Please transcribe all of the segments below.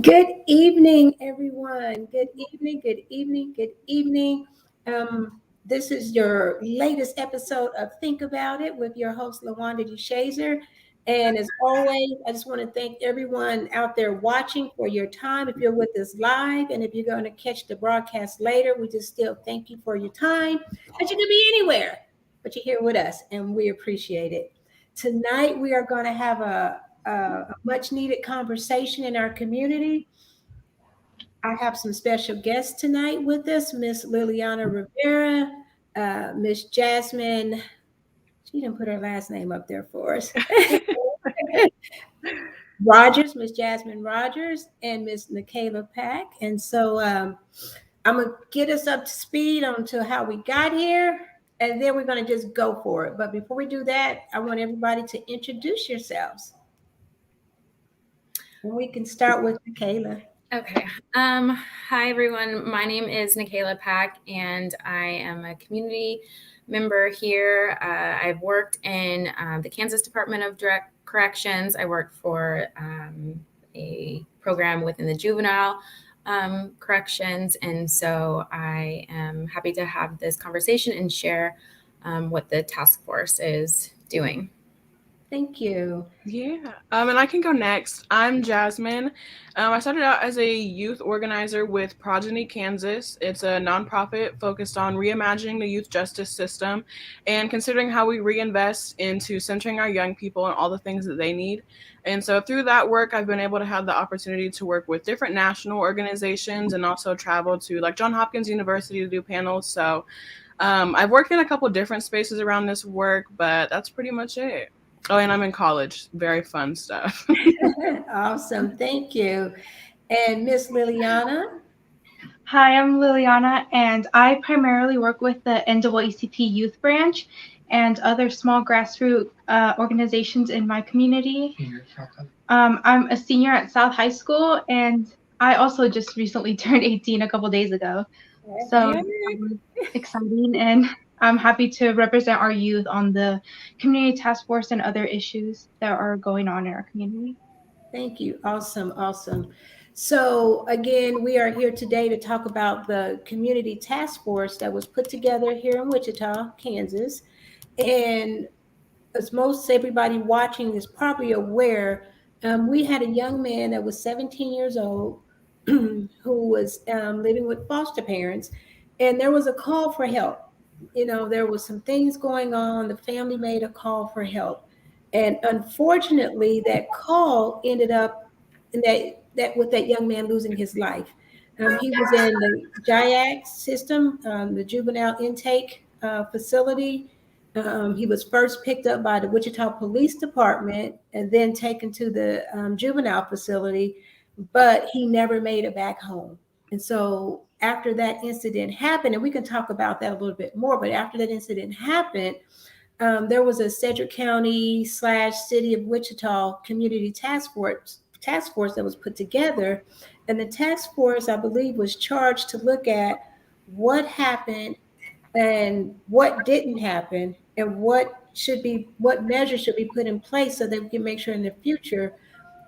Good evening, everyone. Good evening, good evening, good evening. This is your latest episode of Think About It with your host, LaWanda DeShazer. And as always, I just want to thank everyone out there watching for your time. If you're with us live and if you're going to catch the broadcast later, we just still thank you for your time. But you could be anywhere, but you're here with us, and we appreciate it. Tonight, we are going to have a much needed conversation in our community. I have some special guests tonight with us, Miss Liliana Rivera, Miss Jasmine. She didn't put her last name up there for us. Rogers, Miss Jasmine Rogers, and Miss Nikayla Pack. And so I'm going to get us up to speed on to how we got here, and then we're going to just go for it. But before we do that, I want everybody to introduce yourselves. And we can start with Nikayla. Okay. Hi, everyone. My name is Nikayla Pack, and I am a community member here. I've worked in the Kansas Department of Direct Corrections. I worked for a program within the juvenile corrections, and so I am happy to have this conversation and share what the task force is doing. Thank you. Yeah, and I can go next. I'm Jasmine. I started out as a youth organizer with Progeny Kansas. It's a nonprofit focused on reimagining the youth justice system and considering how we reinvest into centering our young people and all the things that they need. And so through that work, I've been able to have the opportunity to work with different national organizations and also travel to like Johns Hopkins University to do panels. So I've worked in a couple different spaces around this work, but that's pretty much it. Oh, and I'm in college. Very fun stuff. Awesome. Thank you. And Miss Liliana. Hi, I'm Liliana, and I primarily work with the NAACP Youth Branch and other small grassroots organizations in my community. I'm a senior at South High School, and I also just recently turned 18 a couple days ago. So exciting, and I'm happy to represent our youth on the community task force and other issues that are going on in our community. Thank you. Awesome. Awesome. So again, we are here today to talk about the community task force that was put together here in Wichita, Kansas. And as most everybody watching is probably aware, we had a young man that was 17 years old who was living with foster parents, and there was a call for help. You know, there was some things going on. The family made a call for help, and unfortunately, that call ended up in that with that young man losing his life. He was in the JIAC system, the juvenile intake facility. He was first picked up by the Wichita Police Department and then taken to the juvenile facility, but he never made it back home. And so after that incident happened, and we can talk about that a little bit more, but after that incident happened, there was a Cedric County / City of Wichita Community Task Force that was put together. And the task force, I believe, was charged to look at what happened and what didn't happen and what measures should be put in place so that we can make sure in the future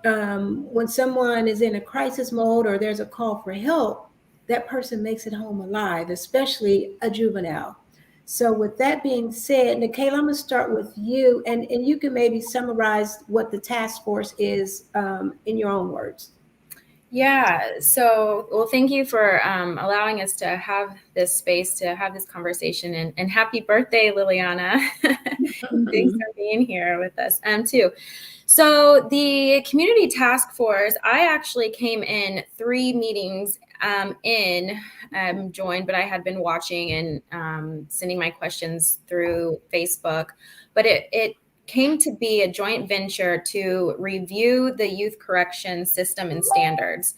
when someone is in a crisis mode or there's a call for help, that person makes it home alive, especially a juvenile. So with that being said, Nikayla, I'm going to start with you, and you can maybe summarize what the task force is in your own words. Yeah. So, well, thank you for allowing us to have this space to have this conversation, and happy birthday, Liliana. Thanks for being here with us too. So the community task force, I actually came in 3 meetings joined, but I had been watching and sending my questions through Facebook, but it came to be a joint venture to review the youth correction system and standards.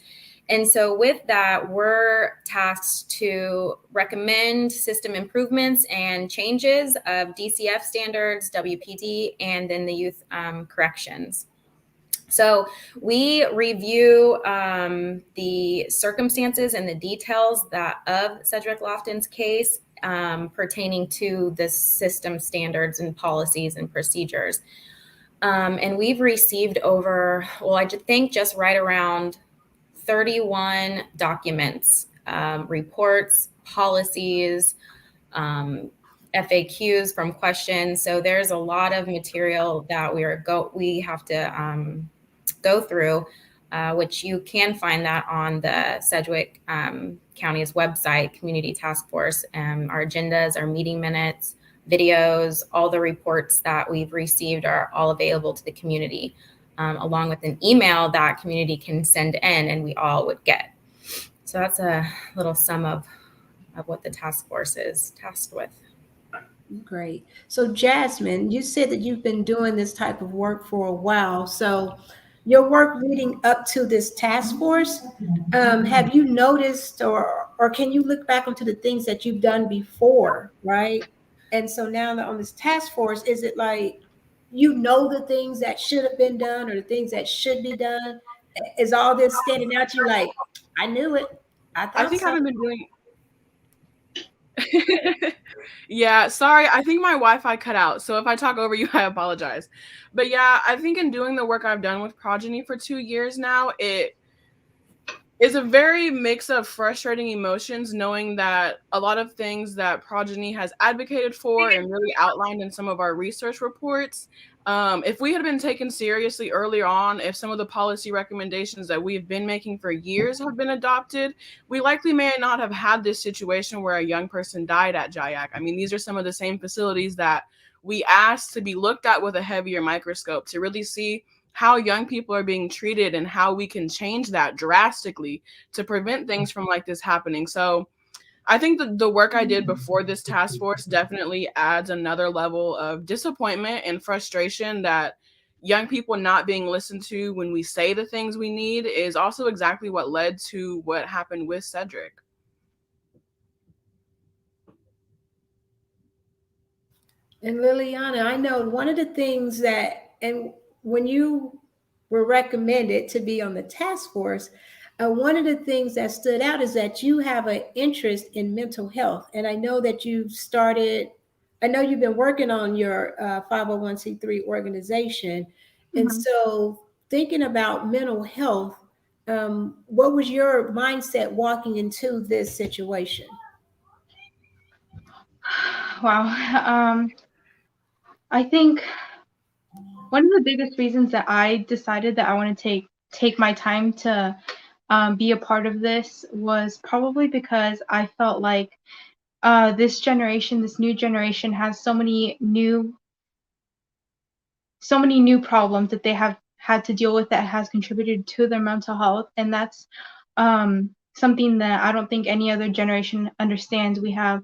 And so with that, we're tasked to recommend system improvements and changes of DCF standards, WPD, and then the youth corrections. So we review the circumstances and the details of Cedric Lofton's case pertaining to the system standards and policies and procedures. And we've received I think just right around 31 documents, reports, policies, FAQs from questions. So there's a lot of material that we have to go through, which you can find that on the Sedgwick County's website, Community Task Force. Our agendas, our meeting minutes, videos, all the reports that we've received are all available to the community, along with an email that community can send in and we all would get. So that's a little sum of what the task force is tasked with. Great. So Jasmine, you said that you've been doing this type of work for a while. So your work leading up to this task force, have you noticed or can you look back onto the things that you've done before, right? And so now that on this task force, is it like you know the things that should have been done or the things that should be done? Is all this standing out to you like, I knew it. I I thought think I so. haven't been doing. Yeah, sorry. I think my Wi-Fi cut out. So if I talk over you, I apologize. But yeah, I think in doing the work I've done with Progeny for 2 years now, it is a very mix of frustrating emotions, knowing that a lot of things that Progeny has advocated for and really outlined in some of our research reports, if we had been taken seriously earlier on, if some of the policy recommendations that we've been making for years have been adopted, we likely may not have had this situation where a young person died at JIAC. I mean, these are some of the same facilities that we asked to be looked at with a heavier microscope to really see how young people are being treated and how we can change that drastically to prevent things from like this happening. So I think the work I did before this task force definitely adds another level of disappointment and frustration that young people not being listened to when we say the things we need is also exactly what led to what happened with Cedric. And Liliana, I know one of the things that, and when you were recommended to be on the task force, one of the things that stood out is that you have an interest in mental health. And I know that I know you've been working on your 501c3 organization. And Mhm. so, thinking about mental health, what was your mindset walking into this situation? Wow. I think one of the biggest reasons that I decided that I want to take my time to be a part of this was probably because I felt like this new generation, has so many new problems that they have had to deal with that has contributed to their mental health, and that's something that I don't think any other generation understands. We have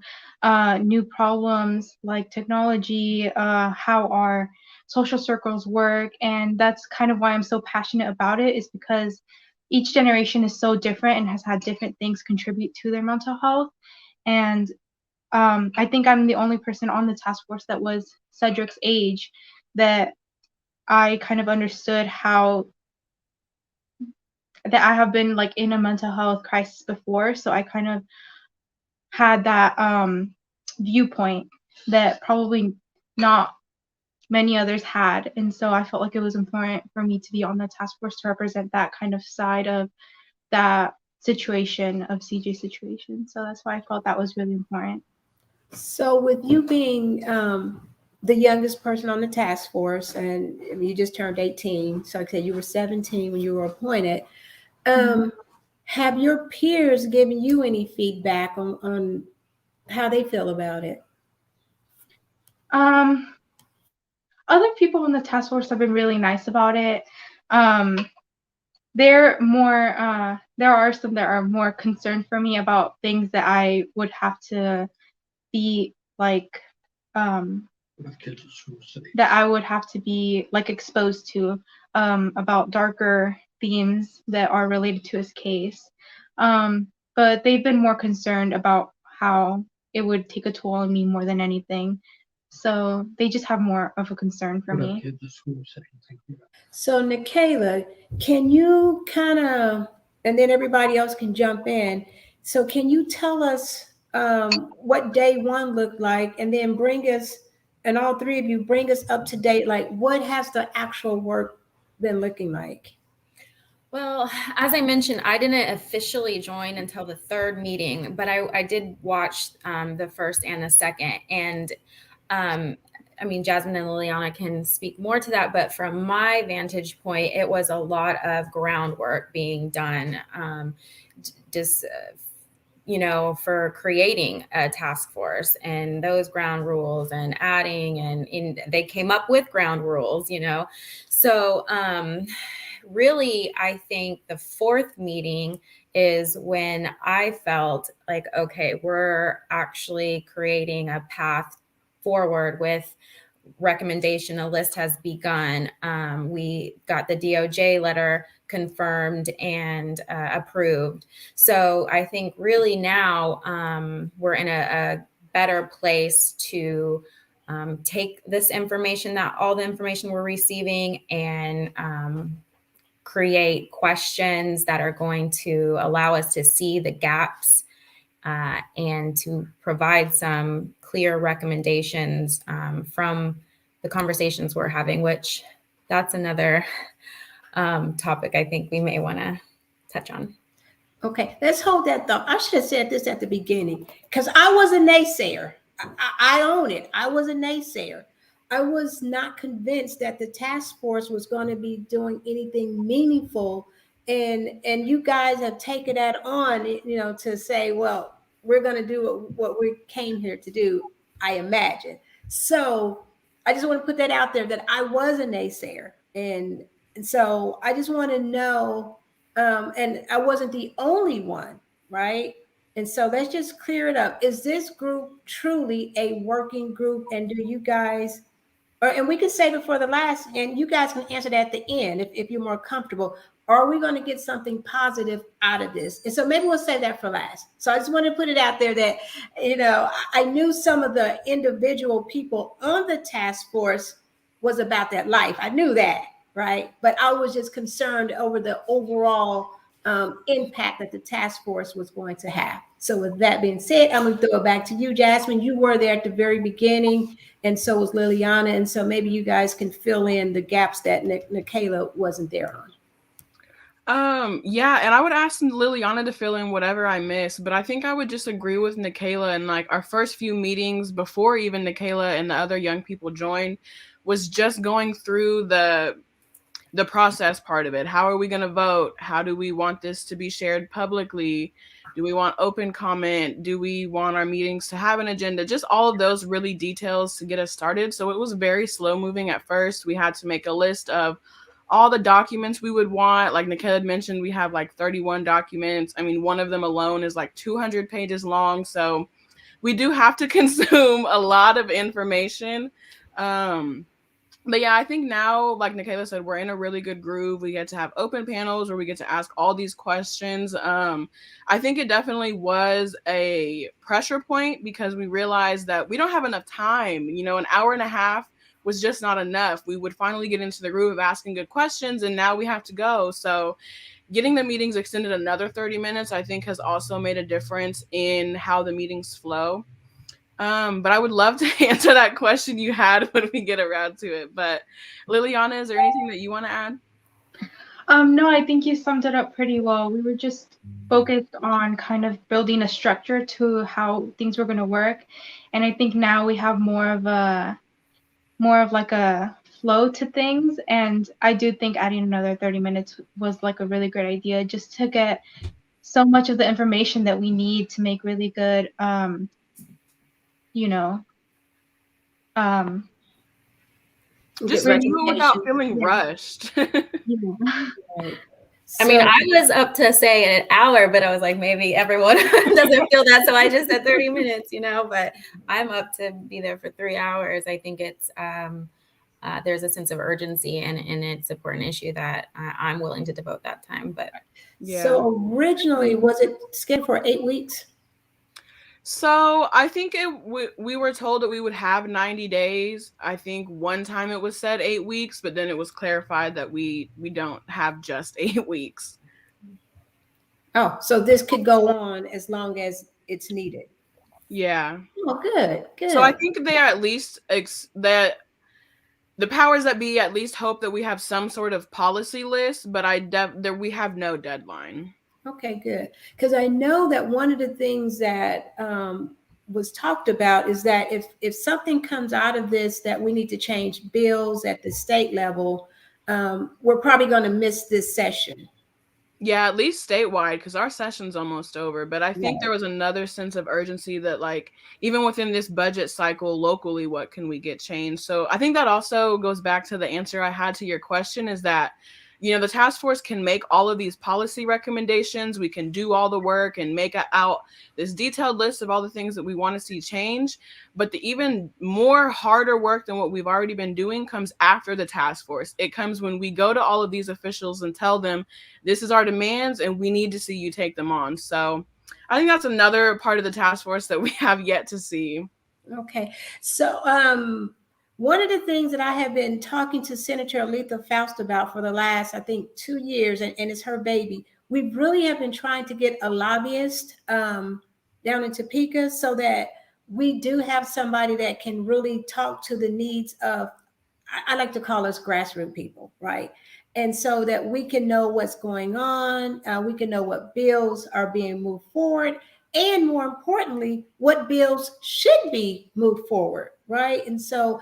new problems like technology, how our social circles work, and that's kind of why I'm so passionate about it, is because each generation is so different and has had different things contribute to their mental health. And I think I'm the only person on the task force that was Cedric's age, that I kind of understood how that I have been like in a mental health crisis before. So I kind of had that viewpoint that probably not many others had. And so I felt like it was important for me to be on the task force to represent that kind of side of that situation, of CJ's situation. So that's why I felt that was really important. So, with you being the youngest person on the task force, and I mean, you just turned 18, so like I said, you were 17 when you were appointed. Um, have your peers given you any feedback on how they feel about it? Um, Other people in the task force have been really nice about it. Um, they're more there are some that are more concerned for me about things that I would have to be like that I would have to be like exposed to, about darker themes that are related to his case. But they've been more concerned about how it would take a toll on me more than anything. So they just have more of a concern for me. So, Nikayla, can you kind of, and then everybody else can jump in. So, can you tell us what day one looked like, and then bring us, and all three of you, bring us up to date? Like, what has the actual work been looking like? Well, as I mentioned, I didn't officially join until the third meeting, but I did watch the first and the second. And I mean, Jasmine and Liliana can speak more to that, but from my vantage point, it was a lot of groundwork being done. Just for creating a task force and those ground rules and adding and they came up with ground rules. So really, I think the fourth meeting is when I felt like, okay, we're actually creating a path forward with recommendation. A list has begun. We got the DOJ letter confirmed and approved. So I think really now we're in a better place to take this information, all the information we're receiving, and create questions that are going to allow us to see the gaps and to provide some clear recommendations from the conversations we're having, which that's another topic I think we may want to touch on. Okay, let's hold that thought. I should have said this at the beginning because I was a naysayer. I own it. I was a naysayer. I was not convinced that the task force was going to be doing anything meaningful, and you guys have taken that on, to say, well, we're going to do what we came here to do. I imagine. So I just want to put that out there that I was a naysayer, and so I just want to know. And I wasn't the only one, right? And so let's just clear it up. Is this group truly a working group? And do you guys, and we can save it for the last, and you guys can answer that at the end if you're more comfortable. Are we going to get something positive out of this? And so maybe we'll save that for last. So I just want to put it out there that, I knew some of the individual people on the task force was about that life. I knew that. Right. But I was just concerned over the overall impact that the task force was going to have. So with that being said, I'm going to throw it back to you, Jasmine. You were there at the very beginning, and so was Liliana. And so maybe you guys can fill in the gaps that Nikayla wasn't there on. Yeah, and I would ask Liliana to fill in whatever I miss, but I think I would just agree with Nikayla. And like our first few meetings before even Nikayla and the other young people joined was just going through the process part of it. How are we going to vote? How do we want this to be shared publicly? Do we want open comment? Do we want our meetings to have an agenda? Just all of those really details to get us started. So it was very slow moving at first. We had to make a list of all the documents we would want. Like Nikayla had mentioned, we have like 31 documents. I mean, one of them alone is like 200 pages long. So we do have to consume a lot of information. But yeah, I think now, like Nikayla said, we're in a really good groove. We get to have open panels where we get to ask all these questions. I think it definitely was a pressure point because we realized that we don't have enough time. An hour and a half was just not enough. We would finally get into the groove of asking good questions, and now we have to go. So getting the meetings extended another 30 minutes, I think, has also made a difference in how the meetings flow. But I would love to answer that question you had when we get around to it. But Liliana, is there anything that you want to add? No, I think you summed it up pretty well. We were just focused on kind of building a structure to how things were going to work. And I think now we have more of like a flow to things. And I do think adding another 30 minutes was like a really great idea just to get so much of the information that we need to make really good just do it without feeling rushed. Right. I mean, I was up to say an hour, but I was like, maybe everyone doesn't feel that. So I just said 30 minutes, but I'm up to be there for 3 hours. I think it's, there's a sense of urgency and it's an important issue that I'm willing to devote that time. But yeah. So originally, was it scheduled for 8 weeks? So I think we were told that we would have 90 days. I think one time it was said 8 weeks, but then it was clarified that we don't have just 8 weeks. Oh, so this could go on as long as it's needed. Yeah. Oh, good. So I think they are at least that the powers that be at least hope that we have some sort of policy list, but we have no deadline. Okay, good. Because I know that one of the things that was talked about is that if something comes out of this that we need to change bills at the state level, we're probably going to miss this session. Yeah, at least statewide, because our session's almost over. But I think there was another sense of urgency that, like, even within this budget cycle locally, what can we get changed? So I think that also goes back to the answer I had to your question, is that, you know, the task force can make all of these policy recommendations. We can do all the work and make out this detailed list of all the things that we want to see change. But the even more harder work than what we've already been doing comes after the task force. It comes when we go to all of these officials and tell them, this is our demands and we need to see you take them on. So I think that's another part of the task force that we have yet to see. Okay. So one of the things that I have been talking to Senator Aletha Faust about for the last, I think, 2 years, and it's her baby, we really have been trying to get a lobbyist down in Topeka so that we do have somebody that can really talk to the needs of, I like to call us grassroots people, right? And so that we can know what's going on, we can know what bills are being moved forward, and more importantly, what bills should be moved forward, right? And so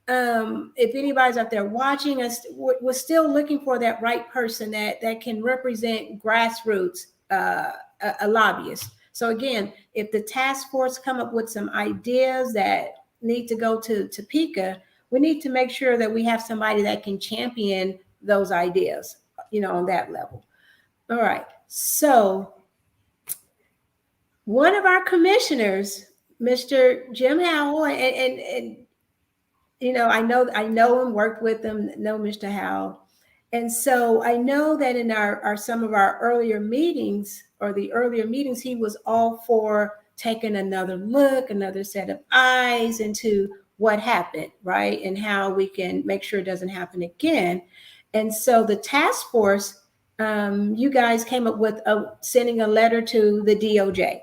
if anybody's out there watching us, we're still looking for that right person that can represent grassroots, a lobbyist. So again, if the task force come up with some ideas that need to go to Topeka, we need to make sure that we have somebody that can champion those ideas, you know, on that level. All right. So one of our commissioners, Mr. Jim Howell, and you know, I know him, worked with him, know Mr. Howell. And so I know that in our some of our earlier meetings, he was all for taking another look, another set of eyes into what happened, right? And how we can make sure it doesn't happen again. And so the task force, you guys came up with sending a letter to the DOJ.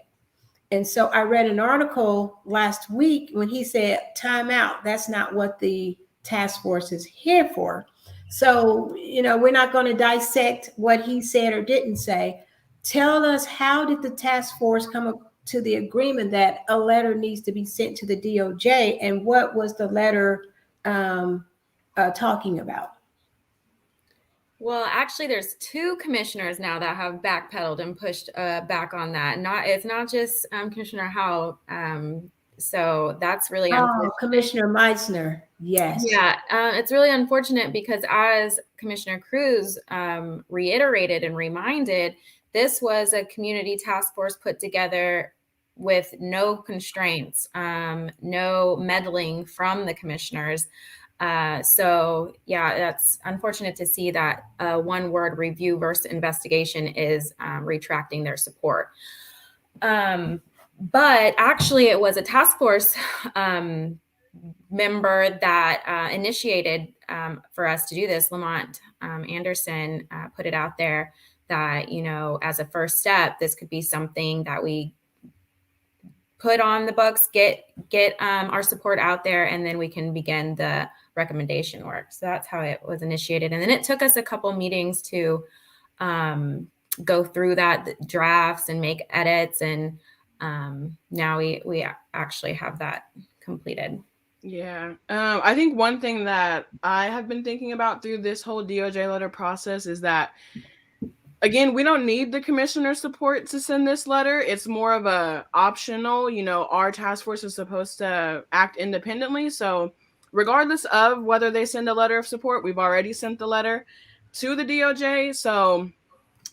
And so I read an article last week when he said, time out, that's not what the task force is here for. So, you know, we're not going to dissect what he said or didn't say. Tell us, how did the task force come up to the agreement that a letter needs to be sent to the DOJ, and what was the letter talking about? Well, actually, there's 2 commissioners now that have backpedaled and pushed back on that. It's not just Commissioner Howell. So that's really unfortunate. Commissioner Meissner. Yes. Yeah, it's really unfortunate because, as Commissioner Cruz reiterated and reminded, this was a community task force put together with no constraints, no meddling from the commissioners. So yeah, that's unfortunate to see that one word review versus investigation is retracting their support. But actually it was a task force member that initiated for us to do this. Lamont Anderson put it out there that, you know, as a first step, this could be something that we put on the books, get our support out there, and then we can begin the recommendation work. So that's how it was initiated. And then it took us a couple meetings to go through the drafts and make edits. And now we actually have that completed. Yeah. I think one thing that I have been thinking about through this whole DOJ letter process is that, again, we don't need the commissioner support to send this letter. It's more of a optional, you know, our task force is supposed to act independently. So regardless of whether they send a letter of support, we've already sent the letter to the DOJ. So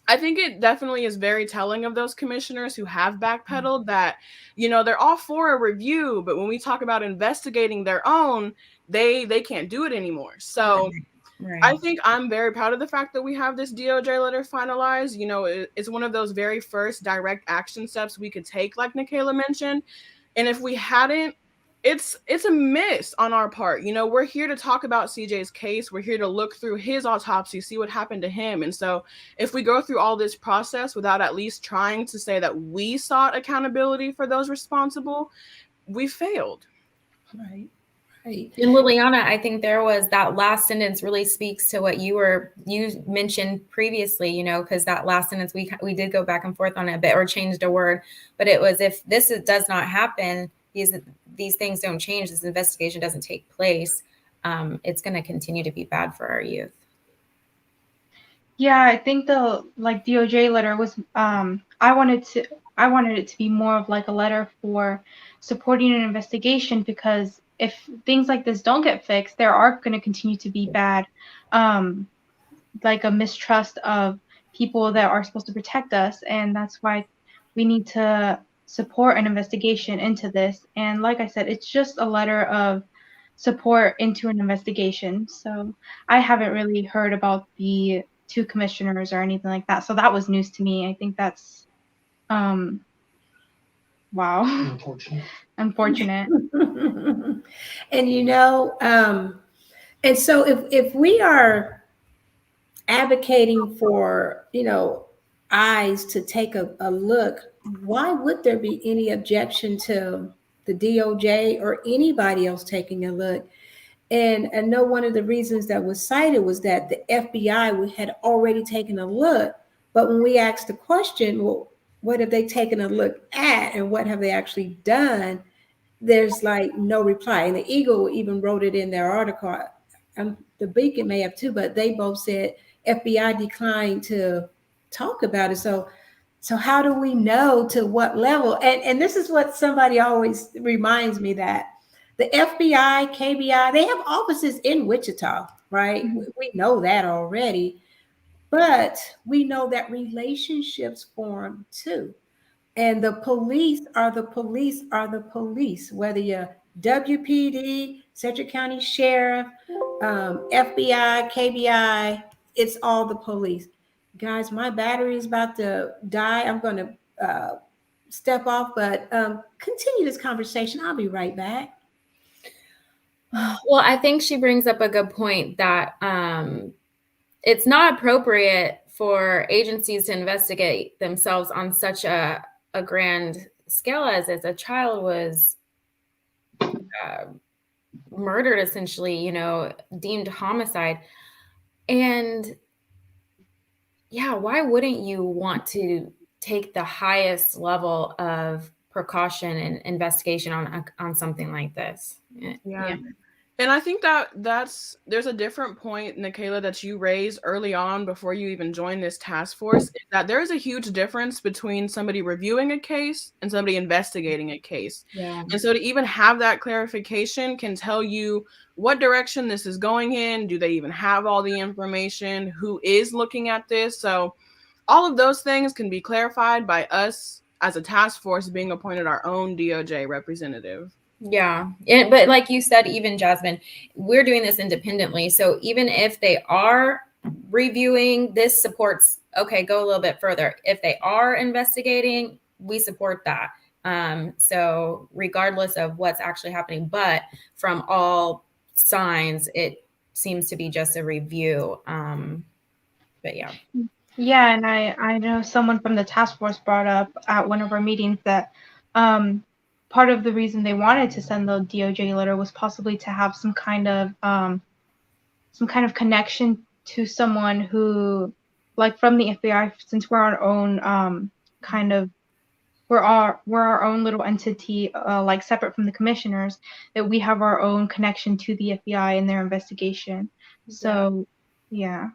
I think it definitely is very telling of those commissioners who have backpedaled that, you know, they're all for a review, but when we talk about investigating their own, they can't do it anymore. So right. I think I'm very proud of the fact that we have this DOJ letter finalized. You know, it's one of those very first direct action steps we could take, like Nikayla mentioned. And if we hadn't, it's a miss on our part. You know, we're here to talk about CJ's case. We're here to look through his autopsy, see what happened to him. And so if we go through all this process without at least trying to say that we sought accountability for those responsible, we failed. Right. Right. And Liliana, I think there was that last sentence really speaks to what you mentioned previously, because that last sentence we did go back and forth on it a bit or changed a word, but it was, if this does not happen, these things don't change, this investigation doesn't take place, it's going to continue to be bad for our youth. Yeah, I think the DOJ letter was I wanted it to be more of like a letter for supporting an investigation, because if things like this don't get fixed, there are going to continue to be bad like a mistrust of people that are supposed to protect us, and that's why we need to support an investigation into this. And like I said, it's just a letter of support into an investigation. So I haven't really heard about the two commissioners or anything like that. So that was news to me. I think that's wow. Unfortunate. And and so if we are advocating for, eyes to take a look, why would there be any objection to the DOJ or anybody else taking a look? And I know one of the reasons that was cited was that the FBI had already taken a look. But when we asked the question, well, what have they taken a look at and what have they actually done? There's like no reply. And the Eagle even wrote it in their article. The Beacon may have too, but they both said FBI declined to talk about it. So how do we know to what level? And this is what somebody always reminds me, that the FBI, KBI, they have offices in Wichita, right? Mm-hmm. We know that already, but we know that relationships form too. And the police are the police are the police, whether you're WPD, Cedric County Sheriff, FBI, KBI, it's all the police. Guys, my battery is about to die. I'm going to step off, but continue this conversation. I'll be right back. Well, I think she brings up a good point that it's not appropriate for agencies to investigate themselves on such a grand scale as a child was murdered, essentially, deemed homicide. And yeah, why wouldn't you want to take the highest level of precaution and investigation on something like this? Yeah. And I think there's a different point, Nikayla, that you raised early on before you even joined this task force, is that there is a huge difference between somebody reviewing a case and somebody investigating a case. Yeah. And so to even have that clarification can tell you what direction this is going in. Do they even have all the information? Who is looking at this? So all of those things can be clarified by us as a task force being appointed our own DOJ representative. Yeah. But like you said, even Jasmine, we're doing this independently. So even if they are reviewing, this supports, okay, go a little bit further. If they are investigating, we support that. So regardless of what's actually happening, but from all signs, it seems to be just a review. But yeah. Yeah, and I know someone from the task force brought up at one of our meetings that part of the reason they wanted to send the DOJ letter was possibly to have some kind of connection to someone who, like from the FBI, since we're our own we're our own little entity, like separate from the commissioners, that we have our own connection to the FBI and their investigation. So, yeah.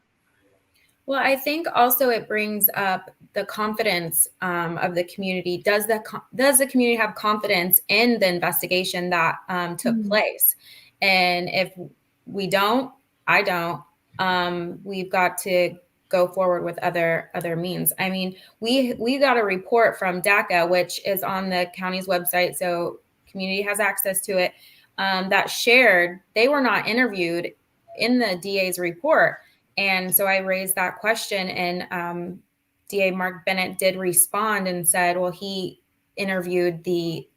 Well, I think also it brings up the confidence of the community. Does the community have confidence in the investigation that took place? And if we don't, I don't. We've got to go forward with other means. I mean, we got a report from DACA, which is on the county's website, so community has access to it. That shared, they were not interviewed in the DA's report. And so I raised that question, and DA Mark Bennett did respond and said, well, he interviewed the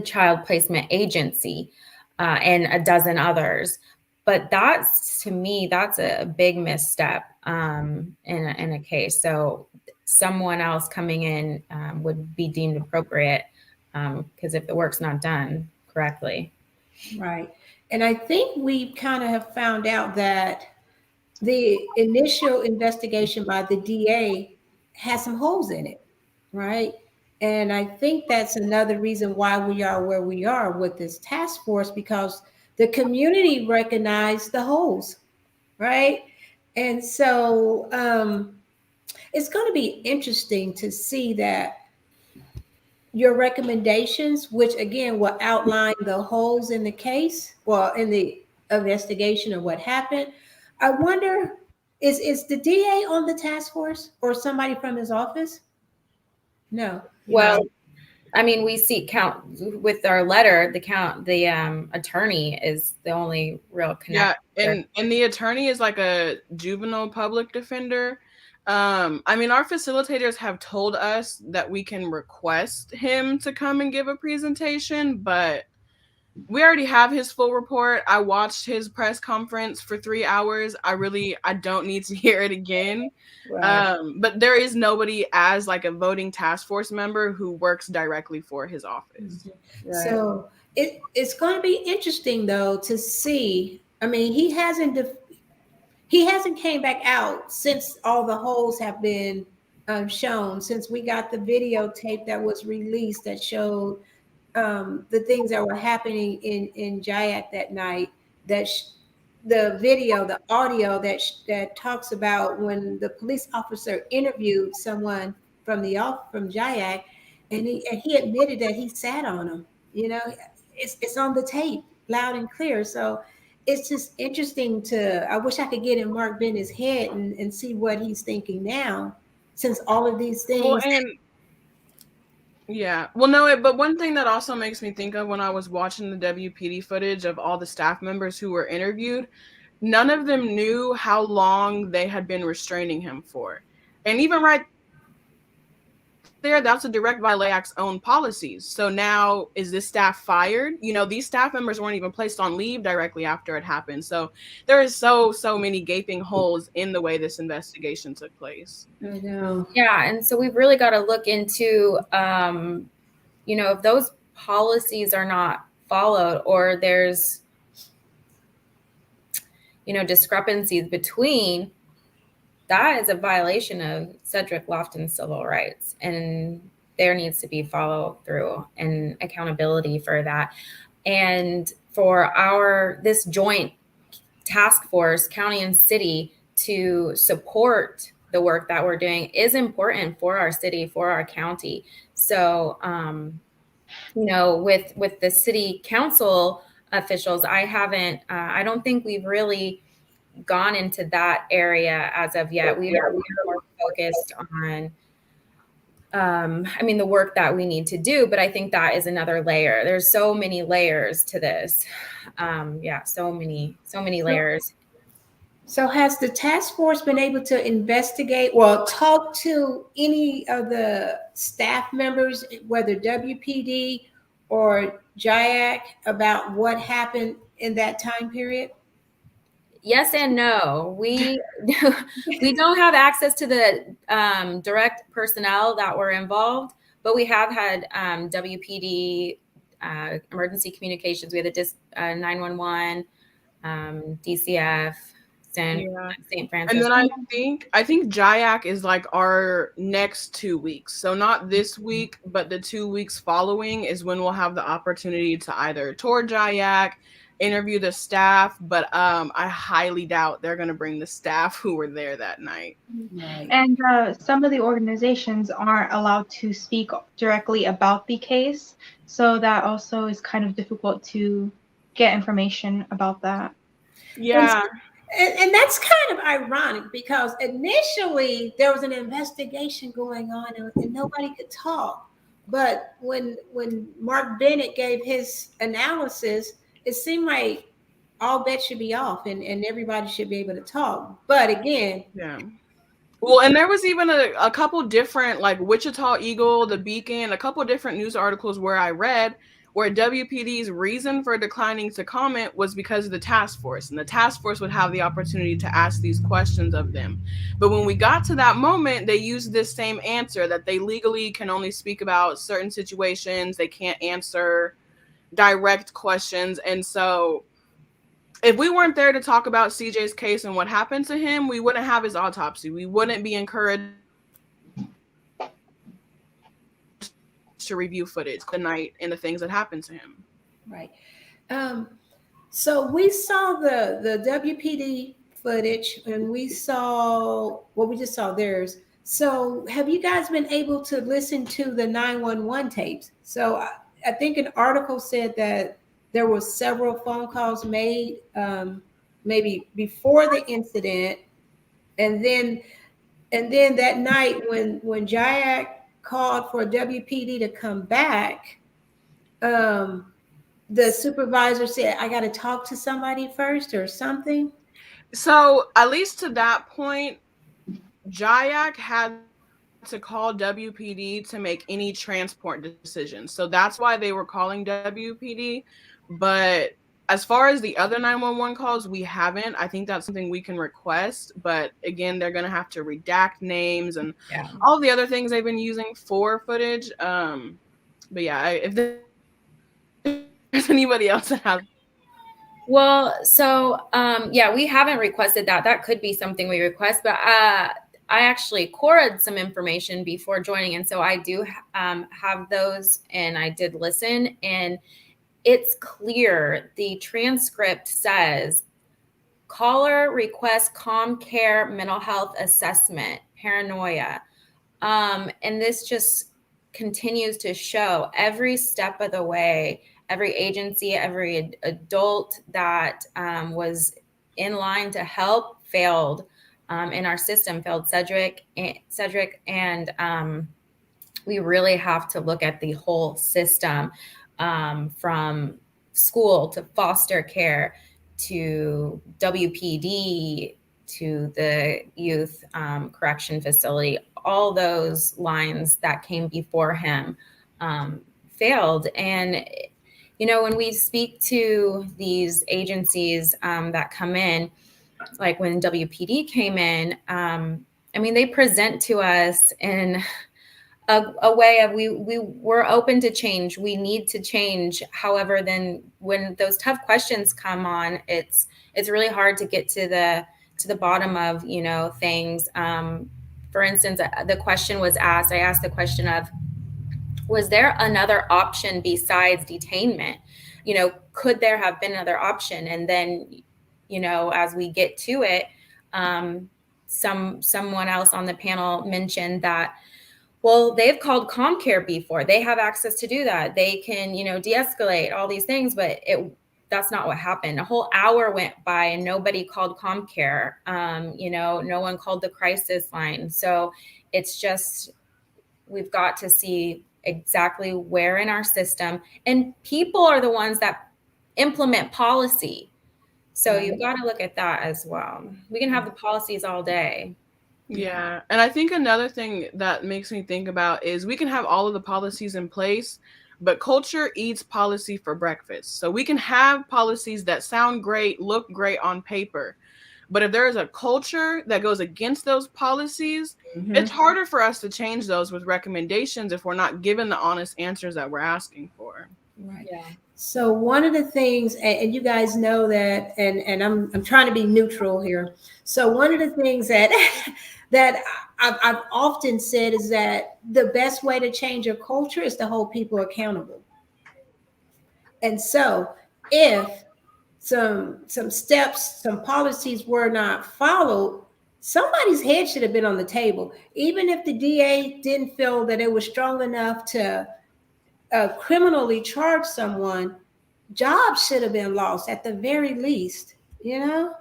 child placement agency and a dozen others. But to me, that's a big misstep in a case. So someone else coming in would be deemed appropriate because if the work's not done correctly. Right. And I think we kind of have found out that the initial investigation by the DA has some holes in it, right? And I think that's another reason why we are where we are with this task force, because the community recognized the holes, right? And so it's going to be interesting to see that your recommendations, which again will outline the holes in the case, well, in the investigation of what happened. I wonder, is the DA on the task force or somebody from his office? No. Well, I mean, we seek count with our letter. The attorney is the only real Yeah, connection. and the attorney is like a juvenile public defender. I mean, our facilitators have told us that we can request him to come and give a presentation, but we already have his full report. I watched his press conference for 3 hours. I don't need to hear it again. Right. But there is nobody as like a voting task force member who works directly for his office. Right. So it's going to be interesting though to see. I mean, he hasn't came back out since all the holes have been shown. Since we got the videotape that was released that showed the things that were happening in Jayak that night. The video, the audio that talks about when the police officer interviewed someone from Jayak, and he admitted that he sat on him. You know, it's on the tape, loud and clear. So it's just interesting I wish I could get in Mark Bennett's head and see what he's thinking now, since all of these Well, things. and yeah. Well, no, but one thing that also makes me think of when I was watching the WPD footage of all the staff members who were interviewed, none of them knew how long they had been restraining him for. And even right there, that's a direct violation of LAAC's own policies. So now, is this staff fired? You know, these staff members weren't even placed on leave directly after it happened. So there is so many gaping holes in the way this investigation took place. I know. Yeah, and so we've really got to look into, if those policies are not followed, or there's, discrepancies between, that is a violation of Cedric Lofton's civil rights, and there needs to be follow through and accountability for that. And for this joint task force, county and city, to support the work that we're doing is important for our city, for our county. So, with the city council officials, I don't think we've really gone into that area as of yet. We are more focused on, the work that we need to do, but I think that is another layer. There's so many layers to this. So many layers. So has the task force been able to investigate, talk to any of the staff members, whether WPD or JIAC, about what happened in that time period? Yes and no. We don't have access to the direct personnel that were involved, but we have had WPD emergency communications. We had the 911, DCF, St. Francis. And then I think JIAC is like our next 2 weeks. So not this week, but the 2 weeks following is when we'll have the opportunity to either tour JIAC, interview the staff, but I highly doubt they're going to bring the staff who were there that night. Right. And some of the organizations aren't allowed to speak directly about the case, so that also is kind of difficult to get information about that. Yeah. And that's kind of ironic, because initially there was an investigation going on and nobody could talk. But when Mark Bennett gave his analysis, it seemed like all bets should be off and everybody should be able to talk. But again, yeah. Well, and there was even a couple different, like Wichita Eagle, the Beacon, a couple different news articles where I read where WPD's reason for declining to comment was because of the task force, and the task force would have the opportunity to ask these questions of them. But when we got to that moment, they used this same answer, that they legally can only speak about certain situations. They can't answer direct questions. And so if we weren't there to talk about CJ's case and what happened to him, we wouldn't have his autopsy. We wouldn't be encouraged to review footage the night and the things that happened to him. Right. So we saw the WPD footage, and we saw we just saw theirs. So have you guys been able to listen to the 911 tapes? So I think an article said that there were several phone calls made, maybe before the incident, and then that night when Jayak called for WPD to come back, the supervisor said, I got to talk to somebody first or something. So at least to that point, Jayak had to call WPD to make any transport decisions. So that's why they were calling WPD. But as far as the other 911 calls, we haven't. I think that's something we can request. But again, they're going to have to redact names and all the other things they've been using for footage. But yeah, if there's anybody else that has. Well, so yeah, we haven't requested that. That could be something we request, but I actually queried some information before joining, and so I do have those, and I did listen, and it's clear. The transcript says, caller requests calm care mental health assessment, paranoia. And this just continues to show every step of the way, every agency, every adult that was in line to help failed in our system, failed Cedric, and we really have to look at the whole system, from school to foster care to WPD to the youth correction facility. All those lines that came before him failed. And, you know, when we speak to these agencies that come in, like when WPD came in, I mean, they present to us in a way of we're open to change. We need to change. However, then when those tough questions come on, it's really hard to get to the bottom of, you know, things. For instance, the question was asked. I asked the question of, was there another option besides detainment? You know, could there have been another option? And then, you know, as we get to it, someone else on the panel mentioned that, well, they've called ComCare before. They have access to do that. They can, you know, de-escalate all these things, but that's not what happened. A whole hour went by and nobody called ComCare. You know, no one called the crisis line. So it's just, we've got to see exactly where in our system, and people are the ones that implement policy. So you've got to look at that as well. We can have the policies all day. Yeah. And I think another thing that makes me think about is we can have all of the policies in place, but culture eats policy for breakfast. So we can have policies that sound great, look great on paper, but if there is a culture that goes against those policies, it's harder for us to change those with recommendations if we're not given the honest answers that we're asking for. Right. Yeah. So one of the things, and you guys know that, and I'm trying to be neutral here. So one of the things that that I've often said is that the best way to change a culture is to hold people accountable. And so if some steps, some policies were not followed, somebody's head should have been on the table. Even if the DA didn't feel that it was strong enough to criminally charge someone, jobs should have been lost at the very least, you know?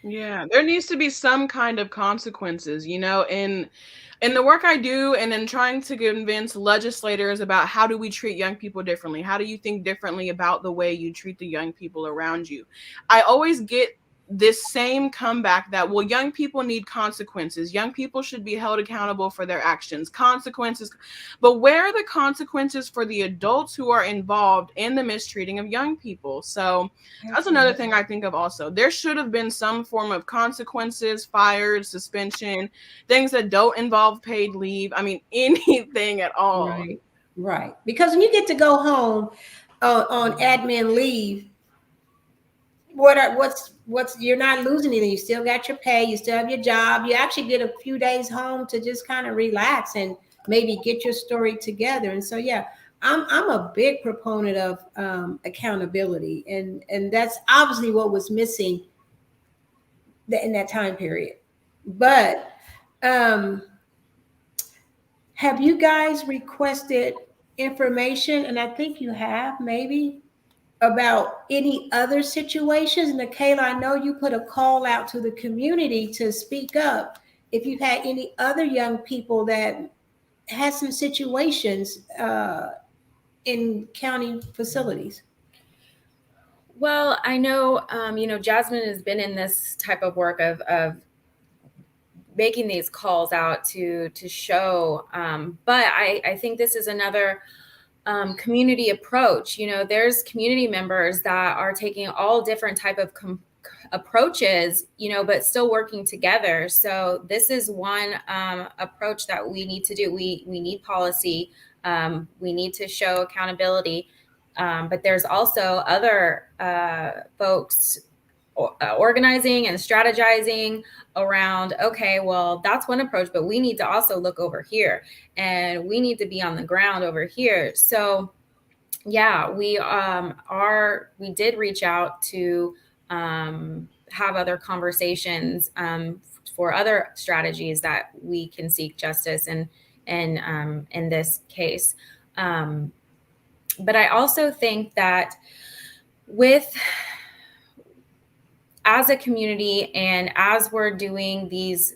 Yeah, there needs to be some kind of consequences, you know, in the work I do and in trying to convince legislators about how do we treat young people differently? How do you think differently about the way you treat the young people around you? I always get this same comeback that, well, young people need consequences. Young people should be held accountable for their actions. Consequences. But where are the consequences for the adults who are involved in the mistreating of young people? So that's another thing I think of also. There should have been some form of consequences, fired, suspension, things that don't involve paid leave. I mean, anything at all. Right. Right. Because when you get to go home, on admin leave, what's you're not losing anything. You still got your pay, you still have your job. You actually get a few days home to just kind of relax and maybe get your story together. And so yeah, I'm a big proponent of accountability, and that's obviously what was missing in that time period. But um have you guys requested information, and I think you have maybe, about any other situations? And Kayla, I know you put a call out to the community to speak up. If you've had any other young people that had some situations in county facilities. Well, I know, Jasmine has been in this type of work of making these calls out to show, but I think this is another community approach. There's community members that are taking all different type of approaches, but still working together. So this is one approach that we need to do. We need policy. We need to show accountability. But there's also other folks organizing and strategizing around, okay, well, that's one approach, but we need to also look over here, and we need to be on the ground over here. So yeah, we did reach out to have other conversations for other strategies that we can seek justice in this case. But I also think that as a community, and as we're doing these,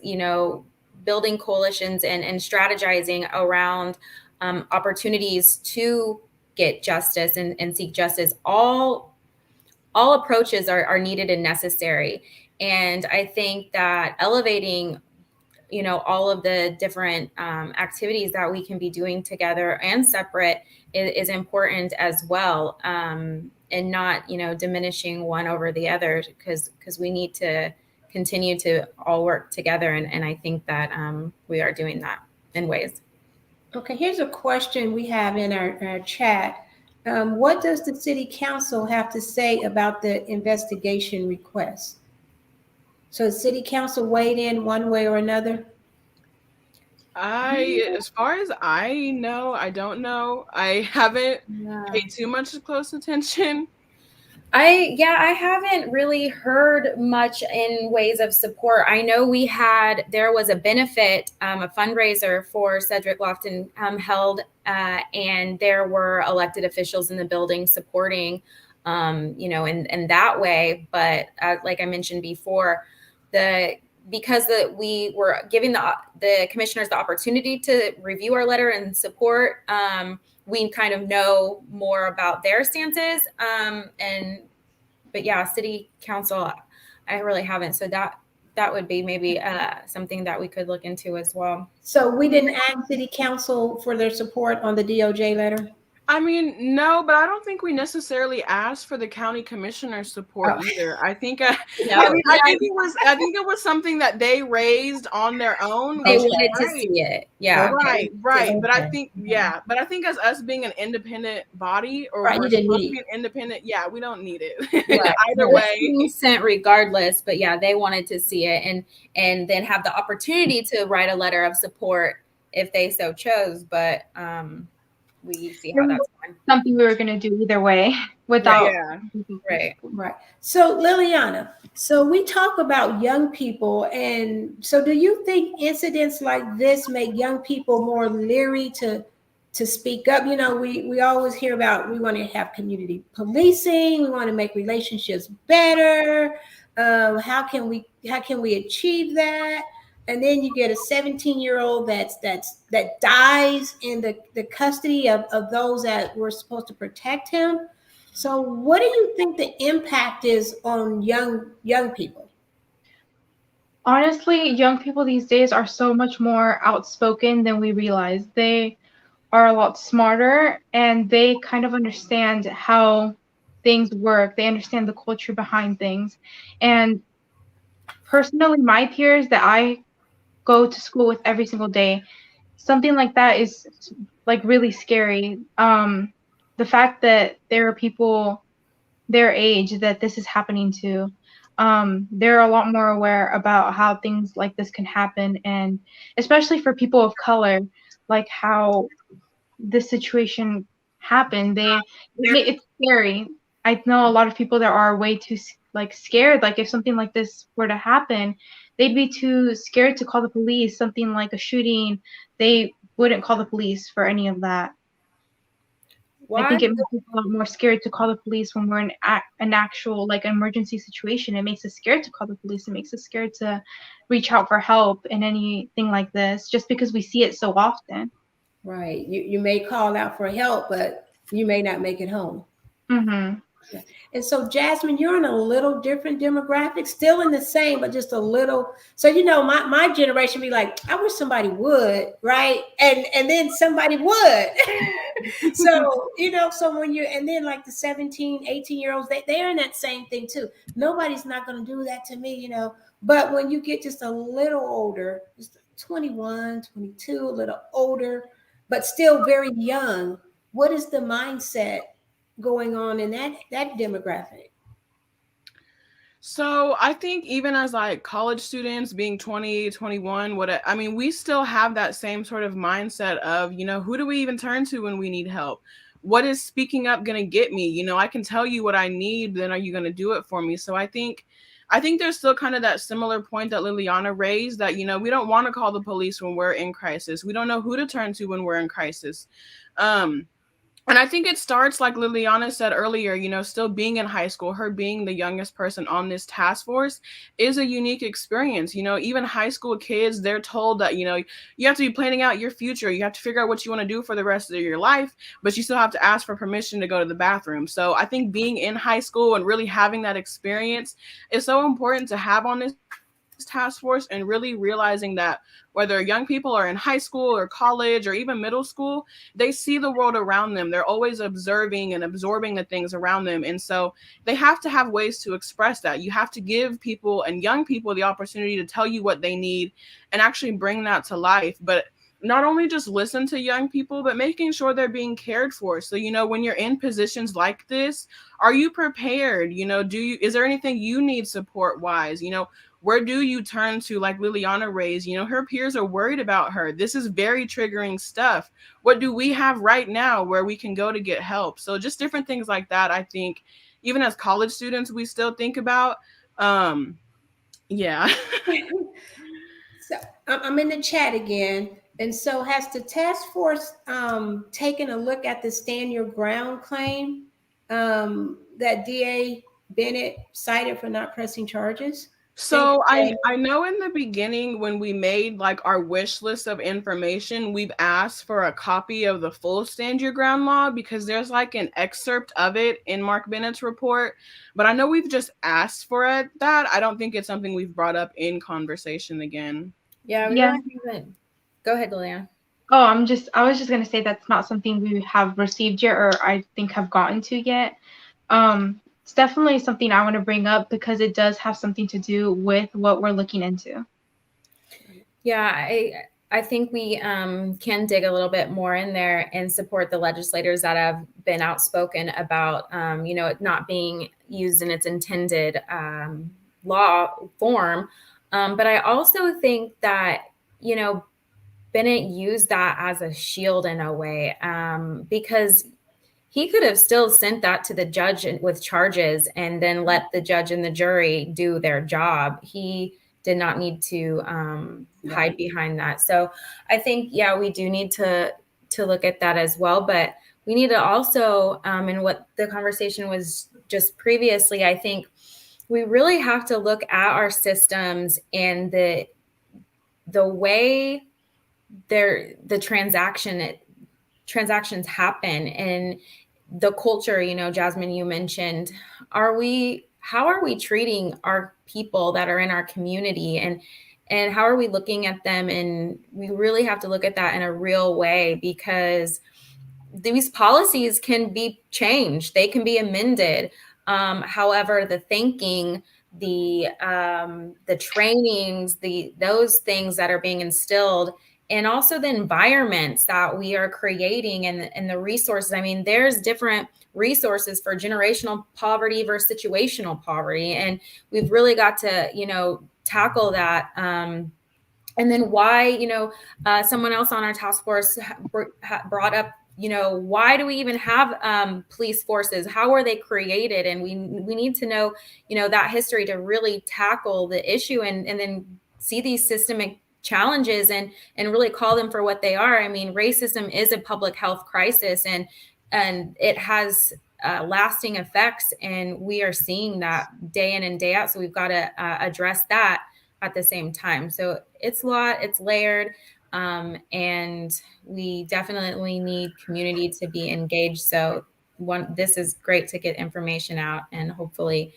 building coalitions and strategizing around opportunities to get justice and seek justice, all approaches are needed and necessary. And I think that elevating, all of the different activities that we can be doing together and separate is important as well. And not, diminishing one over the other, because we need to continue to all work together. And I think that we are doing that in ways. Okay, here's a question we have in our chat. What does the city council have to say about the investigation request? So the city council weighed in one way or another? As far as I know, I don't know. I haven't paid too much close attention. I haven't really heard much in ways of support. I know there was a benefit, a fundraiser for Cedric Lofton held, and there were elected officials in the building supporting, in that way. But like I mentioned before, because we were giving the commissioners the opportunity to review our letter and support, we kind of know more about their stances. But yeah, city council, I really haven't. So that would be maybe something that we could look into as well. So we didn't ask city council for their support on the DOJ letter? I mean, no, but I don't think we necessarily asked for the county commissioner's support either. I think, I think it was something that they raised on their own. They wanted to see it. Yeah. Right. But I think, as us being an independent body, or we're supposed to be an independent, we don't need it. Right. Either way. Consent regardless, but yeah, they wanted to see it and then have the opportunity to write a letter of support if they so chose. But we see how that's going. Something we were going to do either way without. Right. So Liliana, so we talk about young people, and so do you think incidents like this make young people more leery to speak up? We always hear about, we want to have community policing, we want to make relationships better. How can we achieve that? And then you get a 17-year-old that dies in the custody of those that were supposed to protect him. So what do you think the impact is on young people? Honestly, young people these days are so much more outspoken than we realize. They are a lot smarter, and they kind of understand how things work. They understand the culture behind things. And personally, my peers that I go to school with every single day, something like that is like really scary. the fact that there are people their age that this is happening to, they're a lot more aware about how things like this can happen, and especially for people of color, like how this situation happened. It's scary. I know a lot of people that are way too like scared. Like if something like this were to happen, they'd be too scared to call the police. Something like a shooting, they wouldn't call the police for any of that. Why? I think it makes us a lot more scared to call the police when we're in an actual like emergency situation. It makes us scared to call the police. It makes us scared to reach out for help in anything like this, just because we see it so often. Right. You may call out for help, but you may not make it home. Mm-hmm. Yeah. And so, Jasmine, you're in a little different demographic, still in the same, but just a little. So, you know, my generation be like, I wish somebody would, right? And then somebody would. So, you know, so when and then like the 17, 18-year-olds, they're in that same thing too. Nobody's not going to do that to me, you know. But when you get just a little older, just 21, 22, a little older, but still very young, what is the mindset going on in that demographic? So I think even as like college students being 20, 21, I mean, we still have that same sort of mindset of, you know, who do we even turn to when we need help? What is speaking up going to get me? You know, I can tell you what I need, then are you going to do it for me? So I think there's still kind of that similar point that Liliana raised, that, you know, we don't want to call the police when we're in crisis. We don't know who to turn to when we're in crisis. And I think it starts, like Liliana said earlier, you know, still being in high school, her being the youngest person on this task force is a unique experience. You know, even high school kids, they're told that, you know, you have to be planning out your future. You have to figure out what you want to do for the rest of your life, but you still have to ask for permission to go to the bathroom. So I think being in high school and really having that experience is so important to have on this task force, and really realizing that whether young people are in high school or college or even middle school, they see the world around them. They're always observing and absorbing the things around them. And so they have to have ways to express that. You have to give people and young people the opportunity to tell you what they need and actually bring that to life. But not only just listen to young people, but making sure they're being cared for. So, you know, when you're in positions like this, are you prepared? You know, is there anything you need support wise? You know, where do you turn to, like Liliana raised? You know, her peers are worried about her. This is very triggering stuff. What do we have right now where we can go to get help? So just different things like that, I think, even as college students, we still think about. Yeah. So I'm in the chat again. And so has the task force taken a look at the stand your ground claim that DA Bennett cited for not pressing charges? So I know in the beginning when we made like our wish list of information, we've asked for a copy of the full stand your ground law because there's like an excerpt of it in Mark Bennett's report. But I know we've just asked for that. I don't think it's something we've brought up in conversation again. Yeah, we really haven't. Go ahead, Liliana. Oh, I was just gonna say that's not something we have received yet, or I think have gotten to yet. It's definitely something I want to bring up because it does have something to do with what we're looking into. Yeah, I think we can dig a little bit more in there and support the legislators that have been outspoken about, you know, it not being used in its intended law form. But I also think that, you know, Bennett used that as a shield in a way, because he could have still sent that to the judge with charges and then let the judge and the jury do their job. He did not need to hide behind that. So I think, yeah, we do need to look at that as well. But we need to also, and what the conversation was just previously, I think we really have to look at our systems and the way the transactions happen and the culture. You know, Jasmine, you mentioned, how are we treating our people that are in our community, and how are we looking at them? And we really have to look at that in a real way, because these policies can be changed, they can be amended. However, the thinking, the trainings, those things that are being instilled and also the environments that we are creating and the resources. I mean, there's different resources for generational poverty versus situational poverty. And we've really got to, tackle that. And then why, someone else on our task force brought up, why do we even have police forces? How are they created? And we need to know, that history to really tackle the issue and then see these systemic challenges and really call them for what they are. I mean, racism is a public health crisis, and it has lasting effects, and we are seeing that day in and day out. So we've got to address that at the same time. So it's a lot, it's layered, and we definitely need community to be engaged. So this is great to get information out and hopefully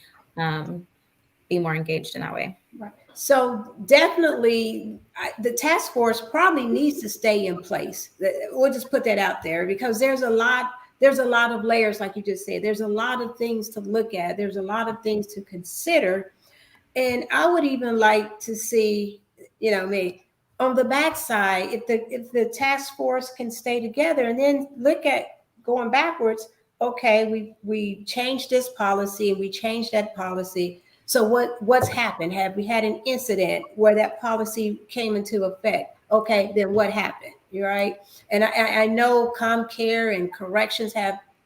be more engaged in that way. Right. So definitely the task force probably needs to stay in place. We'll just put that out there, because there's a lot of layers, like you just said. There's a lot of things to look at. There's a lot of things to consider. And I would even like to see, me on the backside, if the task force can stay together and then look at going backwards. Okay, we changed this policy and we changed that policy. So what's happened? Have we had an incident where that policy came into effect? Okay, then what happened? You're right. And I know ComCare and corrections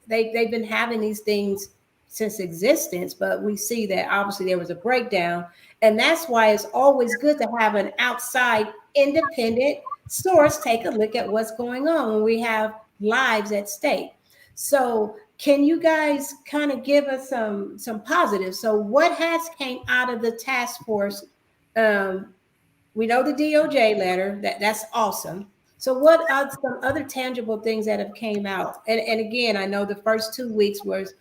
they've been having these things since existence, but we see that obviously there was a breakdown. And that's why it's always good to have an outside independent source take a look at what's going on when we have lives at stake. So can you guys kind of give us some positives? So what has came out of the task force? We know the DOJ letter, that's awesome. So what are some other tangible things that have came out? And again, I know the first 2 weeks was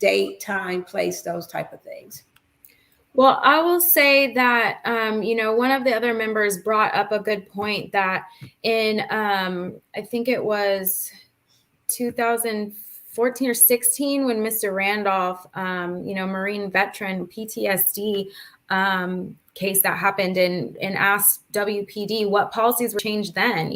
date, time, place, those type of things. Well, I will say that, one of the other members brought up a good point that in, I think it was 2014 or 16, when Mr. Randolph, Marine veteran PTSD case that happened, and asked WPD what policies were changed then.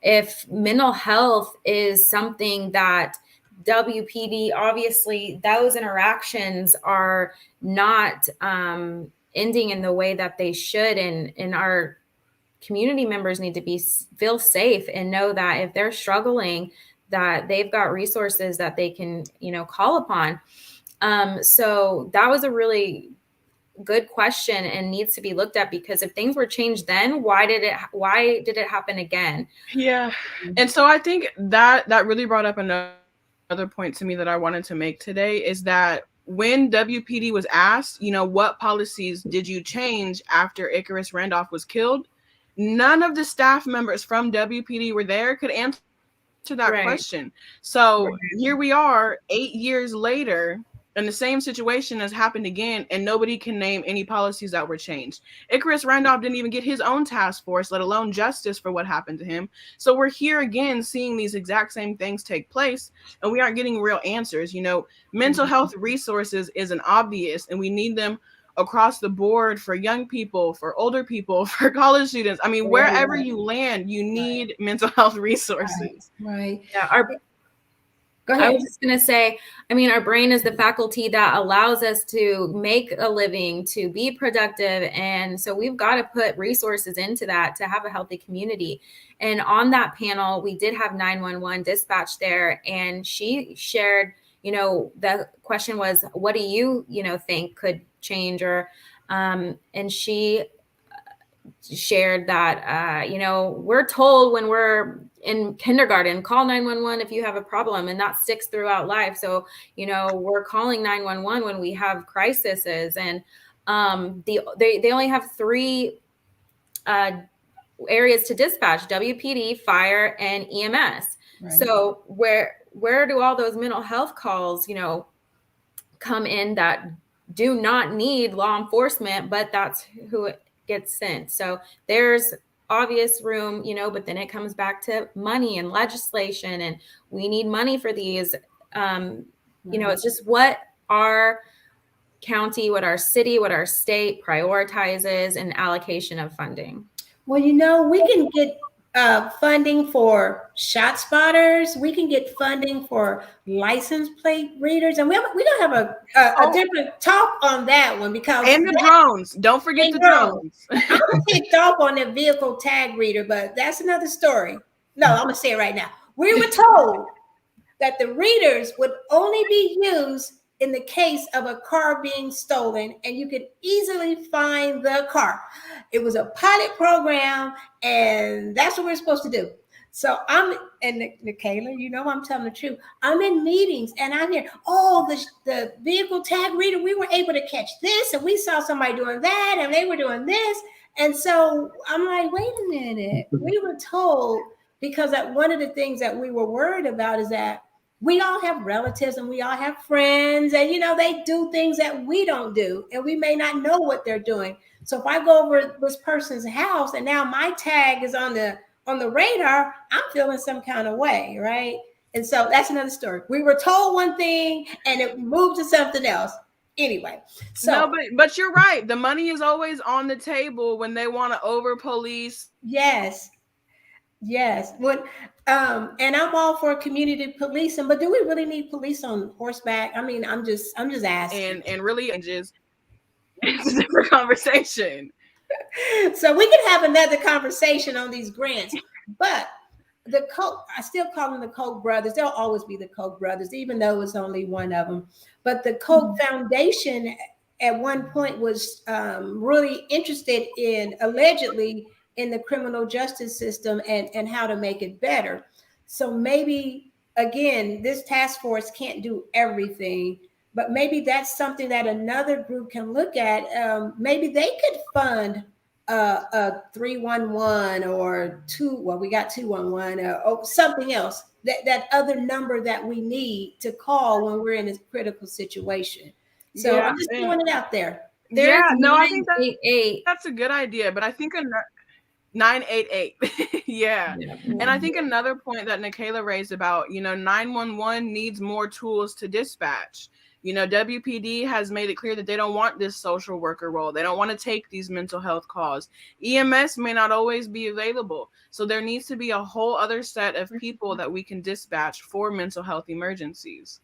If mental health is something that WPD, obviously those interactions are not ending in the way that they should, and our community members need to feel safe and know that if they're struggling, that they've got resources that they can call upon. So that was a really good question and needs to be looked at, because if things were changed then, why did it happen again? Yeah. And so I think that really brought up another point to me that I wanted to make today, is that when WPD was asked, what policies did you change after Icarus Randolph was killed, none of the staff members from WPD were there could answer that question. So here we are 8 years later, and the same situation has happened again, and nobody can name any policies that were changed. Icarus Randolph didn't even get his own task force, let alone justice for what happened to him. So we're here again seeing these exact same things take place, and we aren't getting real answers. Mental health resources isn't obvious, and we need them across the board for young people, for older people, for college students. I mean, wherever you land, you need mental health resources. Right. Yeah. Go ahead. I was just going to say, our brain is the faculty that allows us to make a living, to be productive. And so we've got to put resources into that to have a healthy community. And on that panel, we did have 911 dispatch there, and she shared, the question was, what do you, think could change? Or, and she shared that, we're told when we're in kindergarten, call 911 if you have a problem, and that sticks throughout life. So, we're calling 911 when we have crises, and they only have 3 areas to dispatch: WPD, fire, and EMS. Right. So where do all those mental health calls, come in that do not need law enforcement, but that's who it gets sent? So there's obvious room, but then it comes back to money and legislation, and we need money for these. It's just what our county, what our city, what our state prioritizes and allocation of funding. Well, we can get funding for shot spotters. We can get funding for license plate readers, and we're gonna have a different talk on that one because and the drones. Don't forget the drones. I'm ticked off on the vehicle tag reader, but that's another story. No, I'm gonna say it right now. We were told that the readers would only be used in the case of a car being stolen, and you could easily find the car. It was a pilot program, and that's what we're supposed to do. So and Nikayla, I'm telling the truth. I'm in meetings and I'm here. Oh, the vehicle tag reader, we were able to catch this, and we saw somebody doing that, and they were doing this. And so I'm like, wait a minute. We were told, because one of the things that we were worried about is that we all have relatives and we all have friends, and they do things that we don't do, and we may not know what they're doing. So if I go over this person's house and now my tag is on the radar, I'm feeling some kind of way, right? And so that's another story. We were told one thing and it moved to something else. Anyway, so no, but you're right. The money is always on the table when they want to over police. Yes. When and I'm all for community policing, but do we really need police on horseback? I mean, I'm just asking. And really, it's a different conversation. So we can have another conversation on these grants, but the Koch, I still call them the Koch brothers. They'll always be the Koch brothers, even though it's only one of them. But the Koch Foundation at one point was really interested in, allegedly, in the criminal justice system and how to make it better. So maybe, again, this task force can't do everything, but maybe that's something that another group can look at. Maybe they could fund a 311 or we got 211 or something else, that other number that we need to call when we're in a critical situation. So I'm just throwing it out there. I think that's a good idea, but I think 988. Yeah. And I think another point that Nikayla raised about, 911 needs more tools to dispatch. WPD has made it clear that they don't want this social worker role. They don't want to take these mental health calls. EMS may not always be available. So there needs to be a whole other set of people that we can dispatch for mental health emergencies.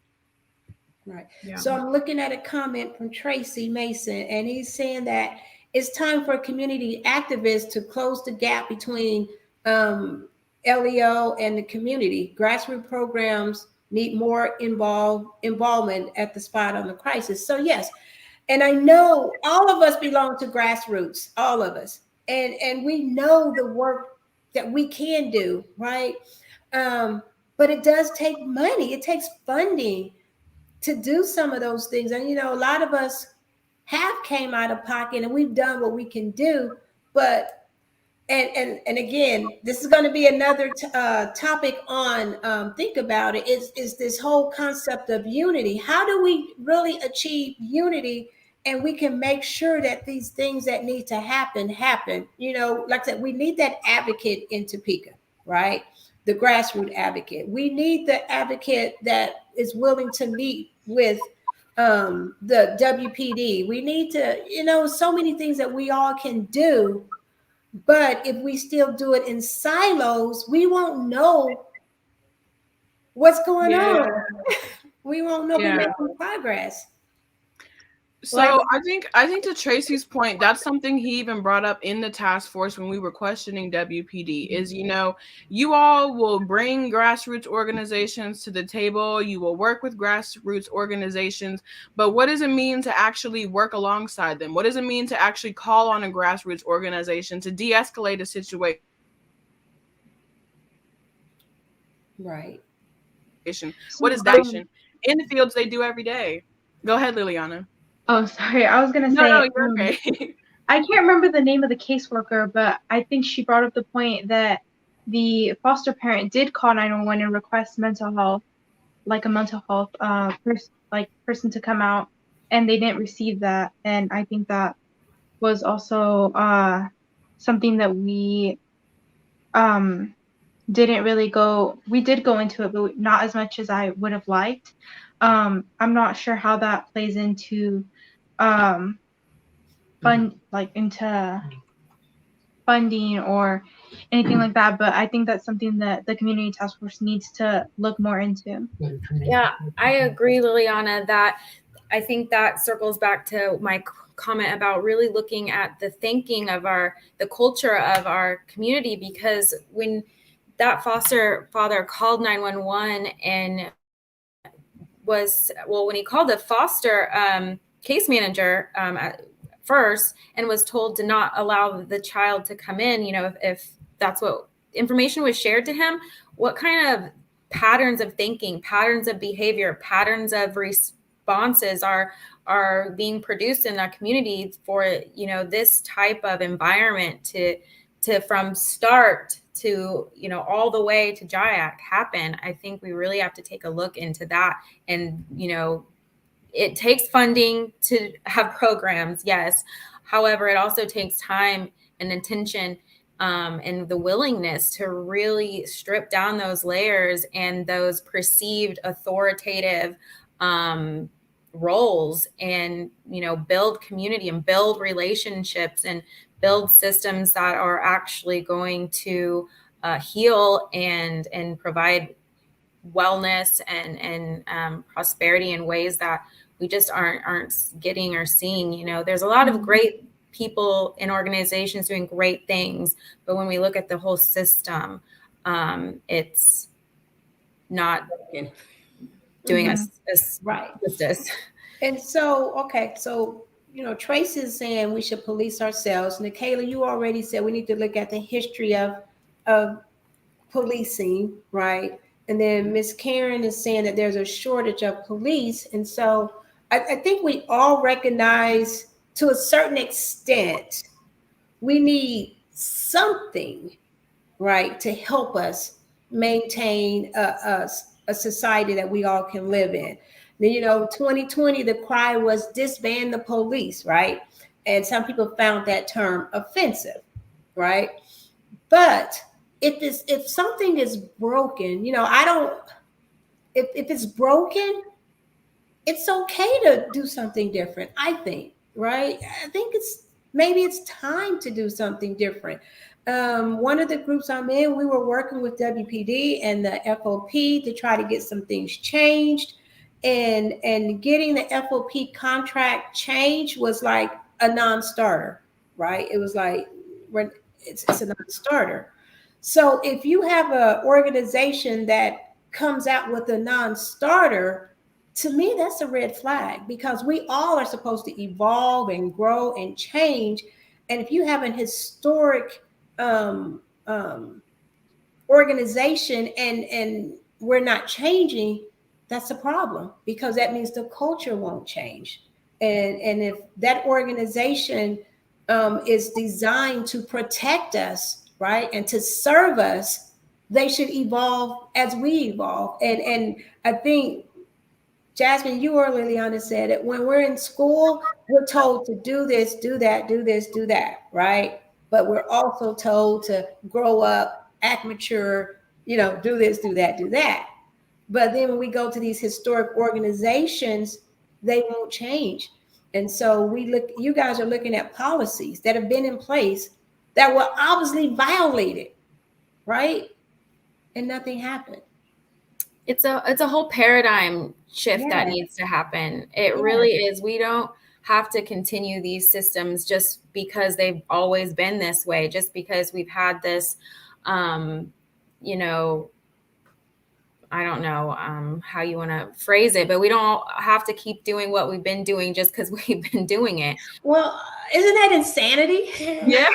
Right. Yeah. So I'm looking at a comment from Tracy Mason, and he's saying that it's time for community activists to close the gap between LEO and the community. Grassroots programs need more involvement at the spot on the crisis. So yes, and I know all of us belong to grassroots, all of us, and we know the work that we can do, right? But it does take money. It takes funding to do some of those things. And a lot of us have came out of pocket and we've done what we can do, but and again, this is going to be another topic on think about it, is this whole concept of unity. How do we really achieve unity, and we can make sure that these things that need to happen. Like I said, we need that advocate in Topeka, right? The grassroots advocate. We need the advocate that is willing to meet with the WPD. We need to, so many things that we all can do. But if we still do it in silos, we won't know what's going on. We won't know we're making progress. So I think to Tracy's point, that's something he even brought up in the task force when we were questioning WPD is, you all will bring grassroots organizations to the table. You will work with grassroots organizations, but what does it mean to actually work alongside them? What does it mean to actually call on a grassroots organization to de-escalate a situation? Right. What is that in the fields they do every day? Go ahead, Liliana. Oh, sorry. I was going to say, no, you're okay. I can't remember the name of the caseworker, but I think she brought up the point that the foster parent did call 911 and request mental health, like a mental health person to come out, and they didn't receive that. And I think that was also something that we didn't really we did go into it, but not as much as I would have liked. I'm not sure how that plays into into funding or anything like that. But I think that's something that the community task force needs to look more into. Yeah, I agree, Liliana, that I think that circles back to my comment about really looking at the thinking of the culture of our community, because when that foster father called 911 and when he called the foster case manager at first and was told to not allow the child to come in, if that's what information was shared to him, what kind of patterns of thinking, patterns of behavior, patterns of responses are being produced in that community for this type of environment to from start to all the way to JIAC happen. I think we really have to take a look into that. And it takes funding to have programs, yes. However, it also takes time and attention and the willingness to really strip down those layers and those perceived authoritative roles, and build community and build relationships and build systems that are actually going to heal and provide wellness and prosperity in ways that we just aren't getting or seeing. There's a lot of great people in organizations doing great things, but when we look at the whole system, it's not doing us right justice. And so, okay, so Trace is saying we should police ourselves. Nikayla, you already said we need to look at the history of policing, right? And then Miss Karen is saying that there's a shortage of police. And so I think we all recognize to a certain extent we need something, right, to help us maintain a society that we all can live in. Then, 2020, the cry was disband the police, right? And some people found that term offensive, right? But if something is broken, if it's broken, it's okay to do something different, I think, right? I think maybe it's time to do something different. One of the groups I'm in, we were working with WPD and the FOP to try to get some things changed. And getting the FOP contract changed was like a non-starter, right? It was like, it's a non-starter. So if you have an organization that comes out with a non-starter, to me, that's a red flag, because we all are supposed to evolve and grow and change. And if you have an historic organization and we're not changing, that's a problem, because that means the culture won't change. And if that organization is designed to protect us, right, and to serve us, they should evolve as we evolve. And I think, Jasmine, you or Liliana said it, when we're in school, we're told to do this, do that, do this, do that, right? But we're also told to grow up, act mature, do this, do that, do that. But then when we go to these historic organizations, they won't change. And so you guys are looking at policies that have been in place that were obviously violated, right? And nothing happened. It's a whole paradigm shift that needs to happen. It really is. We don't have to continue these systems just because they've always been this way, just because we've had this, I don't know how you want to phrase it, but we don't have to keep doing what we've been doing just because we've been doing it. Well, isn't that insanity? Yeah.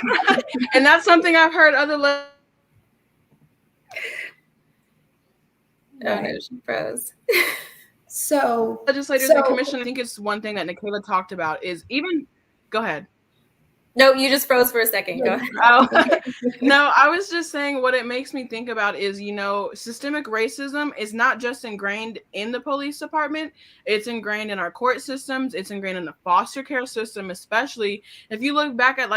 And that's something I've heard other Oh no, she froze. So legislators and commission, I think it's one thing that Nikayla talked about is even, go ahead. No, you just froze for a second. Go ahead. Oh, no, I was just saying what it makes me think about is, systemic racism is not just ingrained in the police department. It's ingrained in our court systems. It's ingrained in the foster care system, especially if you look back at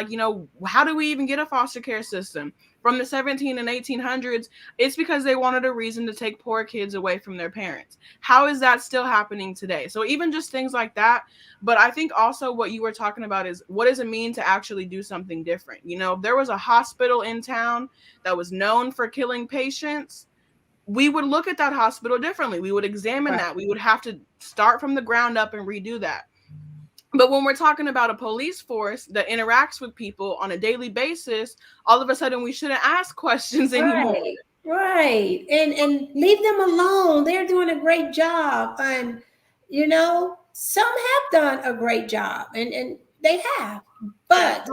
how do we even get a foster care system? from the 17 and 1800s, it's because they wanted a reason to take poor kids away from their parents. How is that still happening today? So even just things like that. But I think also what you were talking about is, what does it mean to actually do something different? You know, if there was a hospital in town that was known for killing patients, we would look at that hospital differently. We would examine that. We would have to start from the ground up and redo that. But when we're talking about a police force that interacts with people on a daily basis, all of a sudden we shouldn't ask questions anymore. Right. And leave them alone. They're doing a great job. And, you know, some have done a great job, and they have. But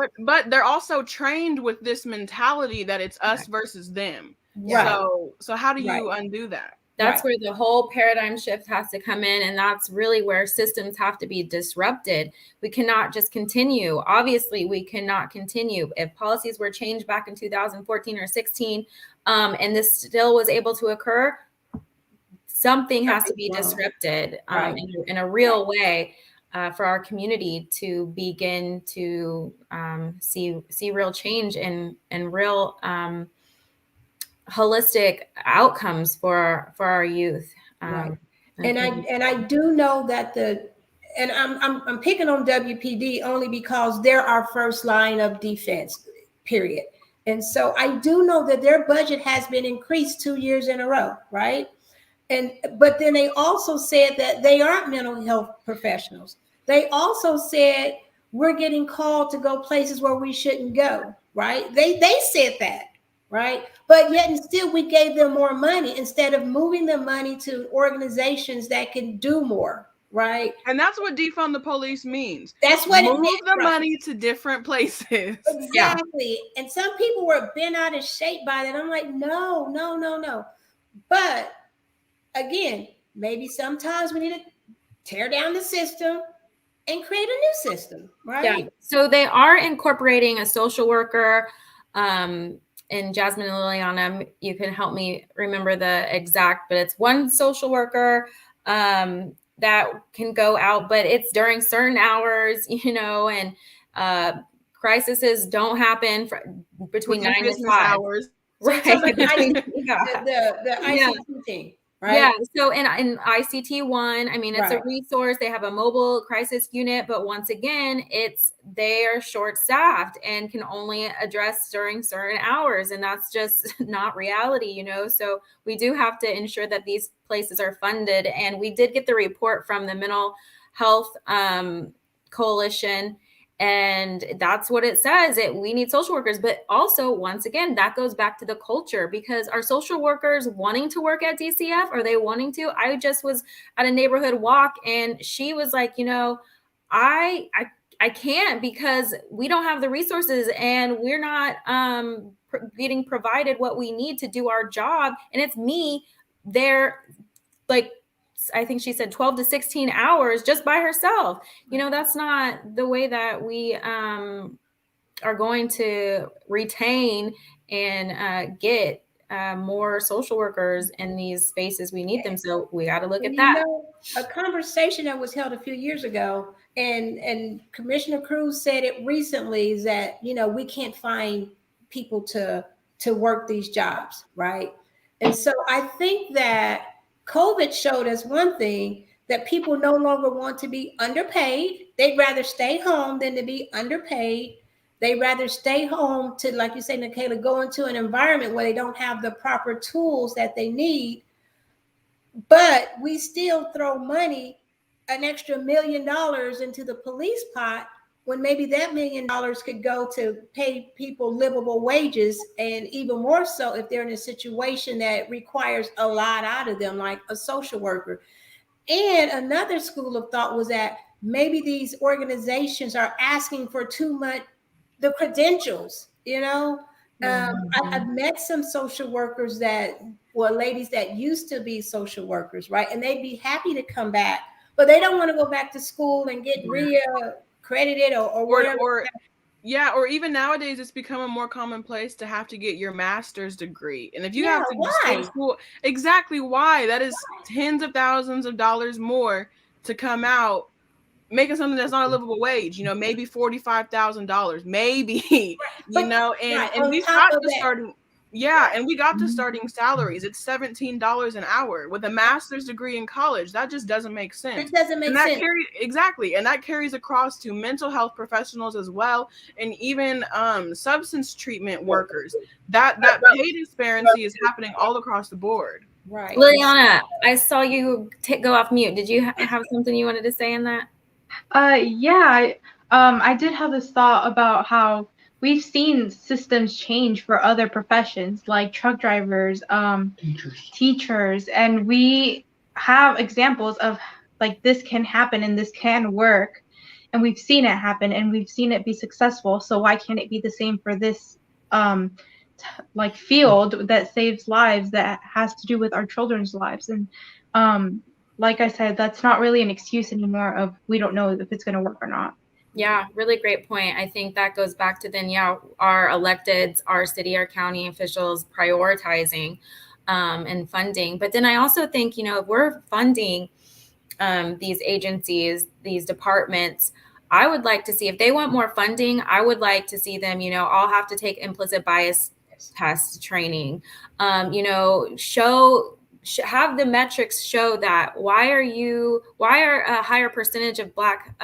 they're also trained with this mentality that it's us versus them. Right. So how do you undo that? That's where the whole paradigm shift has to come in. And that's really where systems have to be disrupted. We cannot just continue. Obviously, we cannot continue. If policies were changed back in 2014 or 16, and this still was able to occur, something has to be disrupted in a real way for our community to begin to see real change and real holistic outcomes for our youth. And I do know that I'm picking on WPD only because they're our first line of defense, period. And so I do know that their budget has been increased 2 years in a row, right? But then they also said that they aren't mental health professionals. They also said we're getting called to go places where we shouldn't go, right? They said that. Right. But yet and still we gave them more money instead of moving the money to organizations that can do more. Right. And that's what defund the police means. That's what move the money to different places. Exactly. And some people were bent out of shape by that. I'm like, no. But again, maybe sometimes we need to tear down the system and create a new system. Right. Yeah. So they are incorporating a social worker. And Jasmine and Liliana, you can help me remember the exact, but it's one social worker that can go out, but it's during certain hours, you know, and crises don't happen between 9 and 5 hours. Right. So the ICT team. Right. Yeah. So in ICT one, I mean, it's a resource. They have a mobile crisis unit, but once again, they are short staffed and can only address during certain hours. And that's just not reality, you know? So we do have to ensure that these places are funded. And we did get the report from the Mental Health Coalition. And that's what it says. We need social workers. But also, once again, that goes back to the culture, because are social workers wanting to work at DCF? Are they wanting to? I just was at a neighborhood walk and she was like, you know, I can't because we don't have the resources and we're not getting provided what we need to do our job. And it's me there, like, I think she said 12 to 16 hours just by herself. You know, that's not the way that we are going to retain and get more social workers in these spaces. We need them. So we got to look at that. You know, a conversation that was held a few years ago, and Commissioner Cruz said it recently, is that, you know, we can't find people to work these jobs, right? And so I think that COVID showed us one thing, that people no longer want to be underpaid. They'd rather stay home than to be underpaid. They'd rather stay home to, like you say, Nikayla, go into an environment where they don't have the proper tools that they need. But we still throw money, an extra $1 million into the police pot, when maybe that $1 million could go to pay people livable wages, and even more so if they're in a situation that requires a lot out of them, like a social worker. And another school of thought was that maybe these organizations are asking for too much, the credentials, you know. I've met some social workers ladies that used to be social workers, right? And they'd be happy to come back, but they don't want to go back to school and get accredited or whatever. Or even nowadays it's becoming more commonplace to have to get your master's degree. And if you have to stay in school, exactly why? That is tens of thousands of dollars more to come out making something that's not a livable wage, you know, maybe $45,000, maybe, you know, and we have to start Yeah, and we got the starting salaries. It's $17 an hour with a master's degree in college. That just doesn't make sense. It doesn't make And that sense. and that carries across to mental health professionals as well, and even substance treatment workers. That pay disparity is happening all across the board. Right. Liliana, I saw you go off mute. Did you have something you wanted to say in that? Yeah, I did have this thought about how we've seen systems change for other professions like truck drivers, teachers, and we have examples of like this can happen and this can work, and we've seen it happen and we've seen it be successful. So why can't it be the same for this like field that saves lives, that has to do with our children's lives? And like I said, that's not really an excuse anymore of we don't know if it's going to work or not. Yeah, really great point. I think that goes back to then, our electeds, our city, our county officials prioritizing and funding. But then I also think, if we're funding these agencies, these departments, I would like to see, if they want more funding, I would like to see them, all have to take implicit bias test training, have the metrics show that why are a higher percentage of Black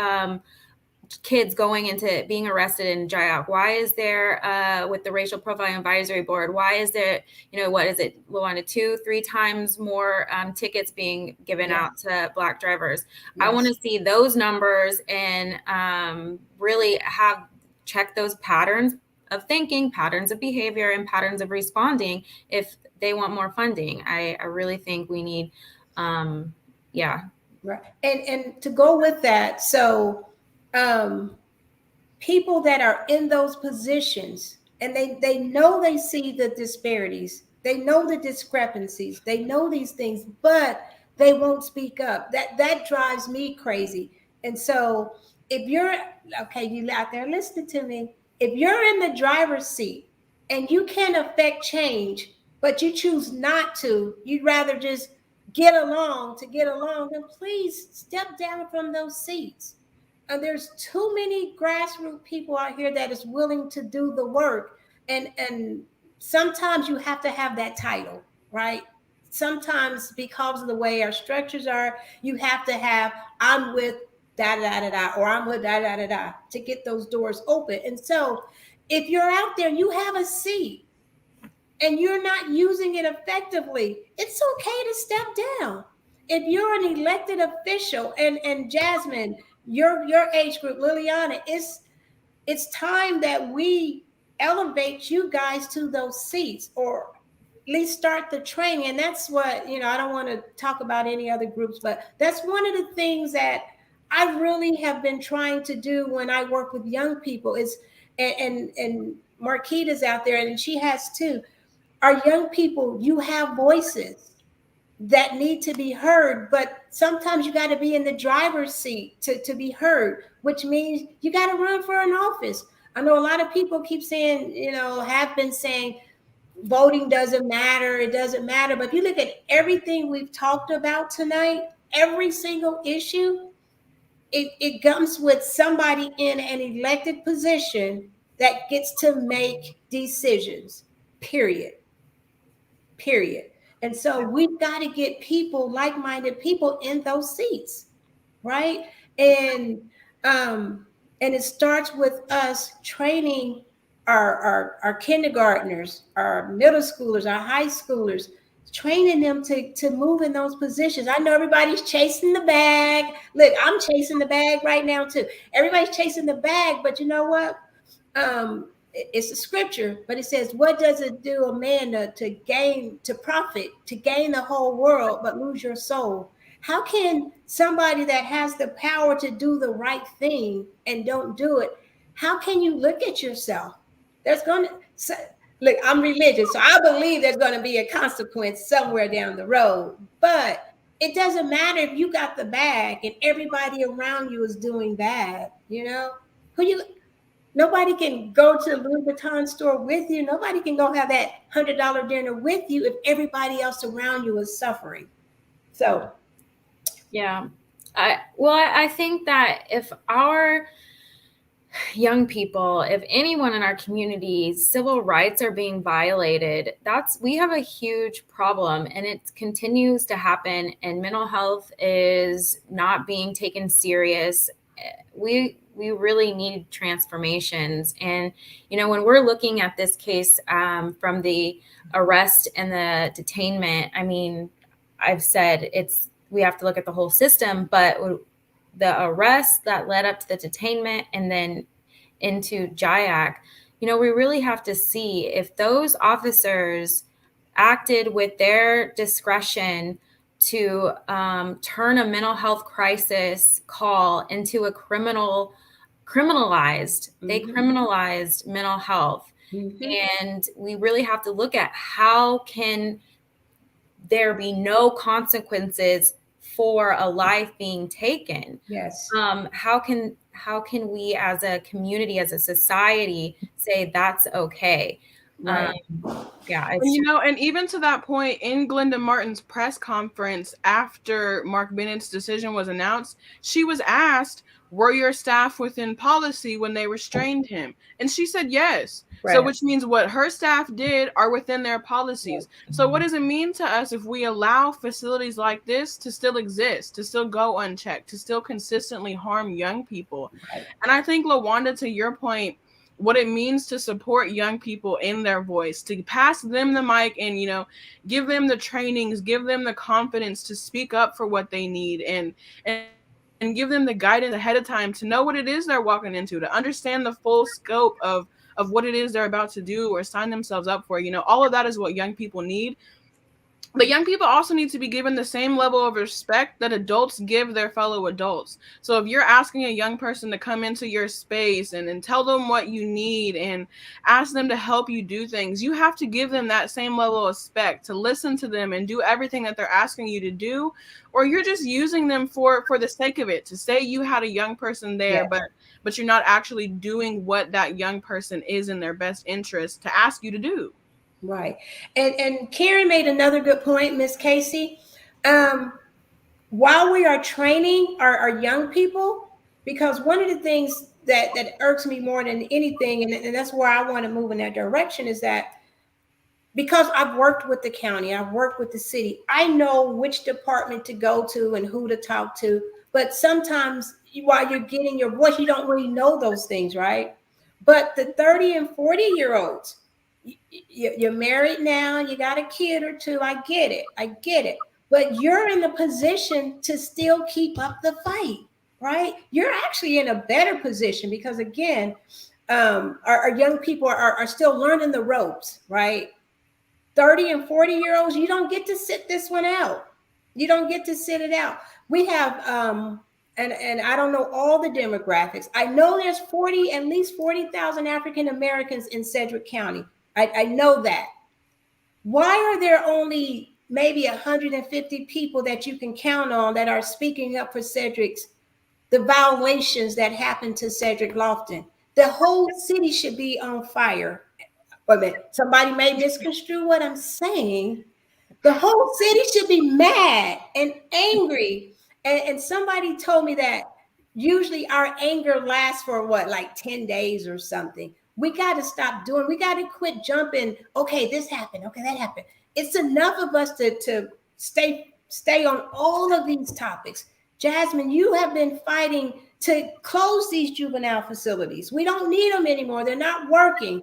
kids going into being arrested in JIAC? Why is there with the Racial Profiling Advisory Board, why is there, what is it, Luana, 2-3 times more tickets being given out to Black drivers? Yes. I want to see those numbers and really check those patterns of thinking, patterns of behavior, and patterns of responding if they want more funding. I really think we need, Right. And to go with that, so people that are in those positions and they know, they see the disparities, they know the discrepancies, they know these things, but they won't speak up. That drives me crazy. And so if you're you out there listening to me, if you're in the driver's seat and you can affect change, but you choose not to, you'd rather just get along, then please step down from those seats. There's too many grassroots people out here that is willing to do the work, and sometimes you have to have that title, right? Sometimes because of the way our structures are, you have to have I'm with da da da da, or I'm with da da da da to get those doors open. And so if you're out there, you have a seat and you're not using it effectively, it's okay to step down. If you're an elected official, and Jasmine, your age group, Liliana, it's time that we elevate you guys to those seats, or at least start the training. And that's what, I don't want to talk about any other groups, but that's one of the things that I really have been trying to do when I work with young people is, and Marquita's out there and she has too. Our young people, you have voices that need to be heard, but sometimes you got to be in the driver's seat to be heard, which means you got to run for an office. I know a lot of people keep saying, have been saying voting doesn't matter, it doesn't matter. But if you look at everything we've talked about tonight, every single issue, it comes with somebody in an elected position that gets to make decisions, period. And so we've got to get people, like-minded people, in those seats, right? And it starts with us training our kindergartners, our middle schoolers, our high schoolers, training them to move in those positions. I know everybody's chasing the bag. Look, I'm chasing the bag right now too. Everybody's chasing the bag, but you know what? It's a scripture, but it says, what does it do a man to profit, to gain the whole world, but lose your soul? How can somebody that has the power to do the right thing and don't do it, how can you look at yourself? Look, I'm religious, so I believe there's going to be a consequence somewhere down the road, but it doesn't matter if you got the bag and everybody around you is doing bad, Nobody can go to the Louis Vuitton store with you. Nobody can go have that $100 dinner with you if everybody else around you is suffering. So, yeah. I think that if young people, if anyone in our community, civil rights are being violated, we have a huge problem, and it continues to happen, and mental health is not being taken serious. We really need transformations. And, when we're looking at this case, from the arrest and the detainment, I mean, I've said we have to look at the whole system, but the arrest that led up to the detainment and then into JIAC, we really have to see if those officers acted with their discretion to turn a mental health crisis call into a criminalized. They criminalized mental health. And we really have to look at how can there be no consequences for a life being taken. Yes. How can we as a community, as a society, say that's okay? Right. Yeah. And even to that point, in Glenda Martin's press conference after Mark Bennett's decision was announced, she was asked, were your staff within policy when they restrained him? And she said yes. Right. So which means what her staff did are within their policies. So what does it mean to us if we allow facilities like this to still exist, to still go unchecked, to still consistently harm young people? Right. And I think, LaWanda, to your point, what it means to support young people in their voice, to pass them the mic and, give them the trainings, give them the confidence to speak up for what they need, and give them the guidance ahead of time to know what it is they're walking into, to understand the full scope of what it is they're about to do or sign themselves up for. All of that is what young people need. But young people also need to be given the same level of respect that adults give their fellow adults. So if you're asking a young person to come into your space and tell them what you need and ask them to help you do things, you have to give them that same level of respect, to listen to them and do everything that they're asking you to do, or you're just using them for the sake of it, to say you had a young person there, Yeah. but you're not actually doing what that young person is in their best interest to ask you to do. Right. And Karen made another good point, Miss Casey. While we are training our young people, because one of the things that irks me more than anything, and that's where I want to move in that direction, is that because I've worked with the county, I've worked with the city, I know which department to go to and who to talk to. But sometimes while you're getting your voice, you don't really know those things, right? But the 30 and 40-year-olds, you're married now, you got a kid or two. I get it. But you're in the position to still keep up the fight, right? You're actually in a better position because, again, our young people are still learning the ropes, right? 30 and 40-year-olds, you don't get to sit this one out. You don't get to sit it out. We have, and I don't know all the demographics. I know there's at least 40,000 African Americans in Cedric County. I know that. Why are there only maybe 150 people that you can count on that are speaking up for the violations that happened to Cedric Lofton? The whole city should be on fire. Wait a minute, somebody may misconstrue what I'm saying. The whole city should be mad and angry. And somebody told me that usually our anger lasts for like 10 days or something. We got to stop we got to quit jumping. Okay, this happened. Okay, that happened. It's enough of us to stay on all of these topics. Jasmine, you have been fighting to close these juvenile facilities. We don't need them anymore. They're not working.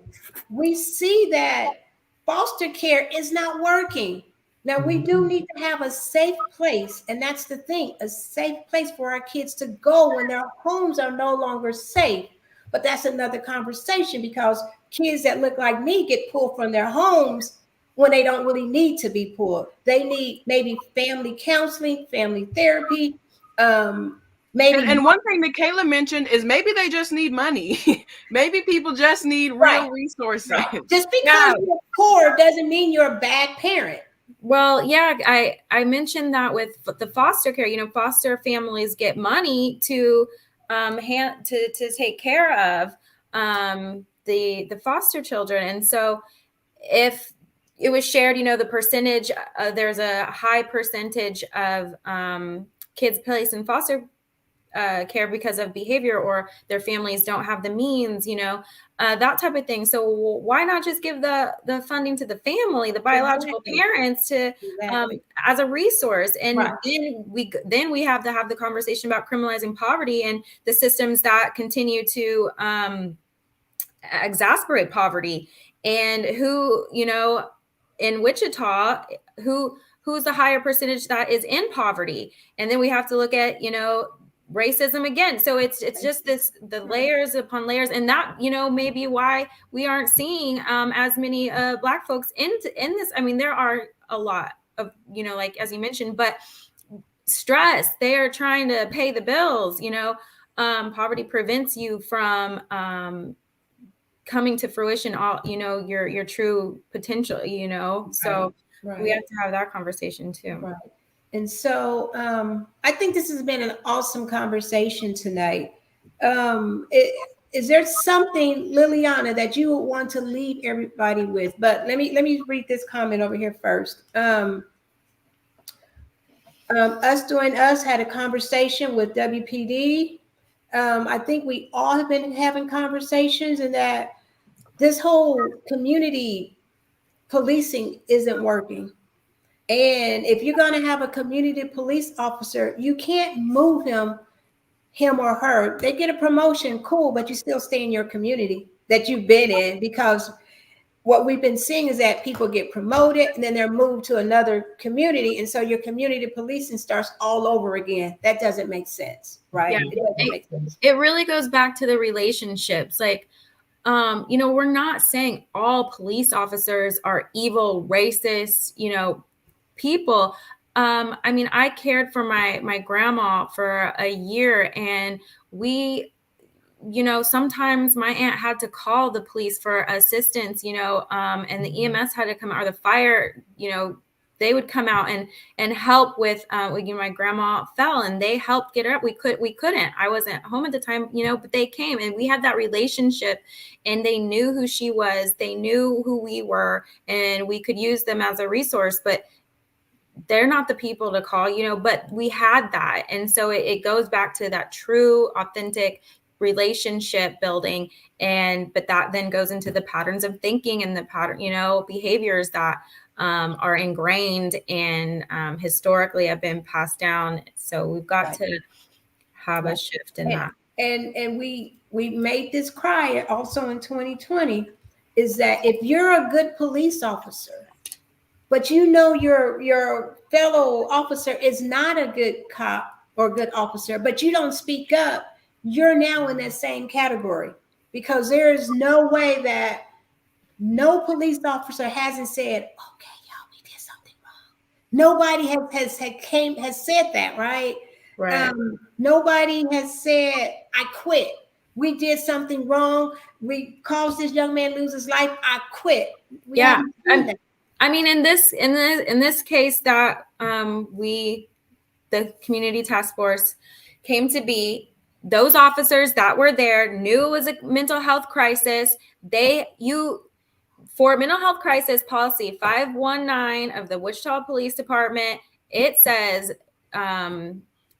We see that foster care is not working. Now, we do need to have a safe place, and that's the thing, a safe place for our kids to go when their homes are no longer safe. But that's another conversation because kids that look like me get pulled from their homes when they don't really need to be pulled. They need maybe family counseling, family therapy, maybe. And one thing that Kayla mentioned is maybe they just need money. Maybe people just need real resources. Right. Just because you're poor doesn't mean you're a bad parent. Well, yeah, I mentioned that with the foster care. Foster families get money to take care of the foster children, and so if it was shared, the percentage, there's a high percentage of kids placed in foster care because of behavior, or their families don't have the means, that type of thing. So why not just give the funding to the family, the biological parents, to as a resource? And then we have to have the conversation about criminalizing poverty and the systems that continue to exacerbate poverty, and who, in Wichita, who's the higher percentage that is in poverty. And then we have to look at, racism again. So it's just the layers upon layers, and that, maybe why we aren't seeing as many Black folks in this. I mean, there are a lot of, like, as you mentioned, but stress, they are trying to pay the bills. Poverty prevents you from coming to fruition all, your true potential, so we have to have that conversation too. Right. And so I think this has been an awesome conversation tonight. Is there something, Liliana, that you would want to leave everybody with? But let me read this comment over here first. Us Doing Us had a conversation with WPD. I think we all have been having conversations, and that this whole community policing isn't working. And if you're going to have a community police officer, you can't move him or her. They get a promotion, cool, but you still stay in your community that you've been in, because what we've been seeing is that people get promoted and then they're moved to another community. And so your community policing starts all over again. That doesn't make sense, right? Yeah. It doesn't make sense. It really goes back to the relationships. Like, we're not saying all police officers are evil, racist, people. I mean, I cared for my grandma for a year, and we, sometimes my aunt had to call the police for assistance, and the EMS had to come out, or the fire, they would come out and help with, my grandma fell and they helped get her up. We couldn't, I wasn't home at the time, but they came, and we had that relationship, and they knew who she was. They knew who we were, and we could use them as a resource, but they're not the people to call, but we had that. And so it goes back to that true, authentic relationship building. But that then goes into the patterns of thinking and the pattern, behaviors that are ingrained and historically have been passed down. So we've got to have a shift in that. And we made this cry also in 2020, is that if you're a good police officer, but your fellow officer is not a good cop or good officer, but you don't speak up, you're now in that same category, because there is no way that no police officer hasn't said, okay, y'all, we did something wrong. Nobody has said that, right? Right. Nobody has said, I quit. We did something wrong. We caused this young man lose his life. I quit. I mean, in this case that the community task force came to be, those officers that were there knew it was a mental health crisis. For mental health crisis policy 519 of the Wichita Police Department, it says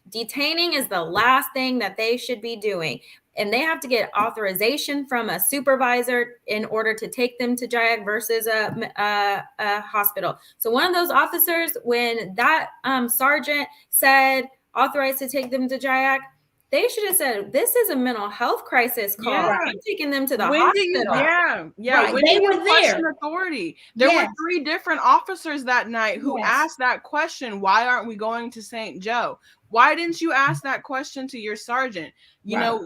detaining is the last thing that they should be doing. And they have to get authorization from a supervisor in order to take them to JIAC versus a hospital. So one of those officers, when that sergeant said authorized to take them to JIAC, they should have said, this is a mental health crisis call. Yeah. I'm taking them to the hospital. Right. When they were there. Authority. There were 3 different officers that night who asked that question. Why aren't we going to St. Joe? Why didn't you ask that question to your sergeant? You know,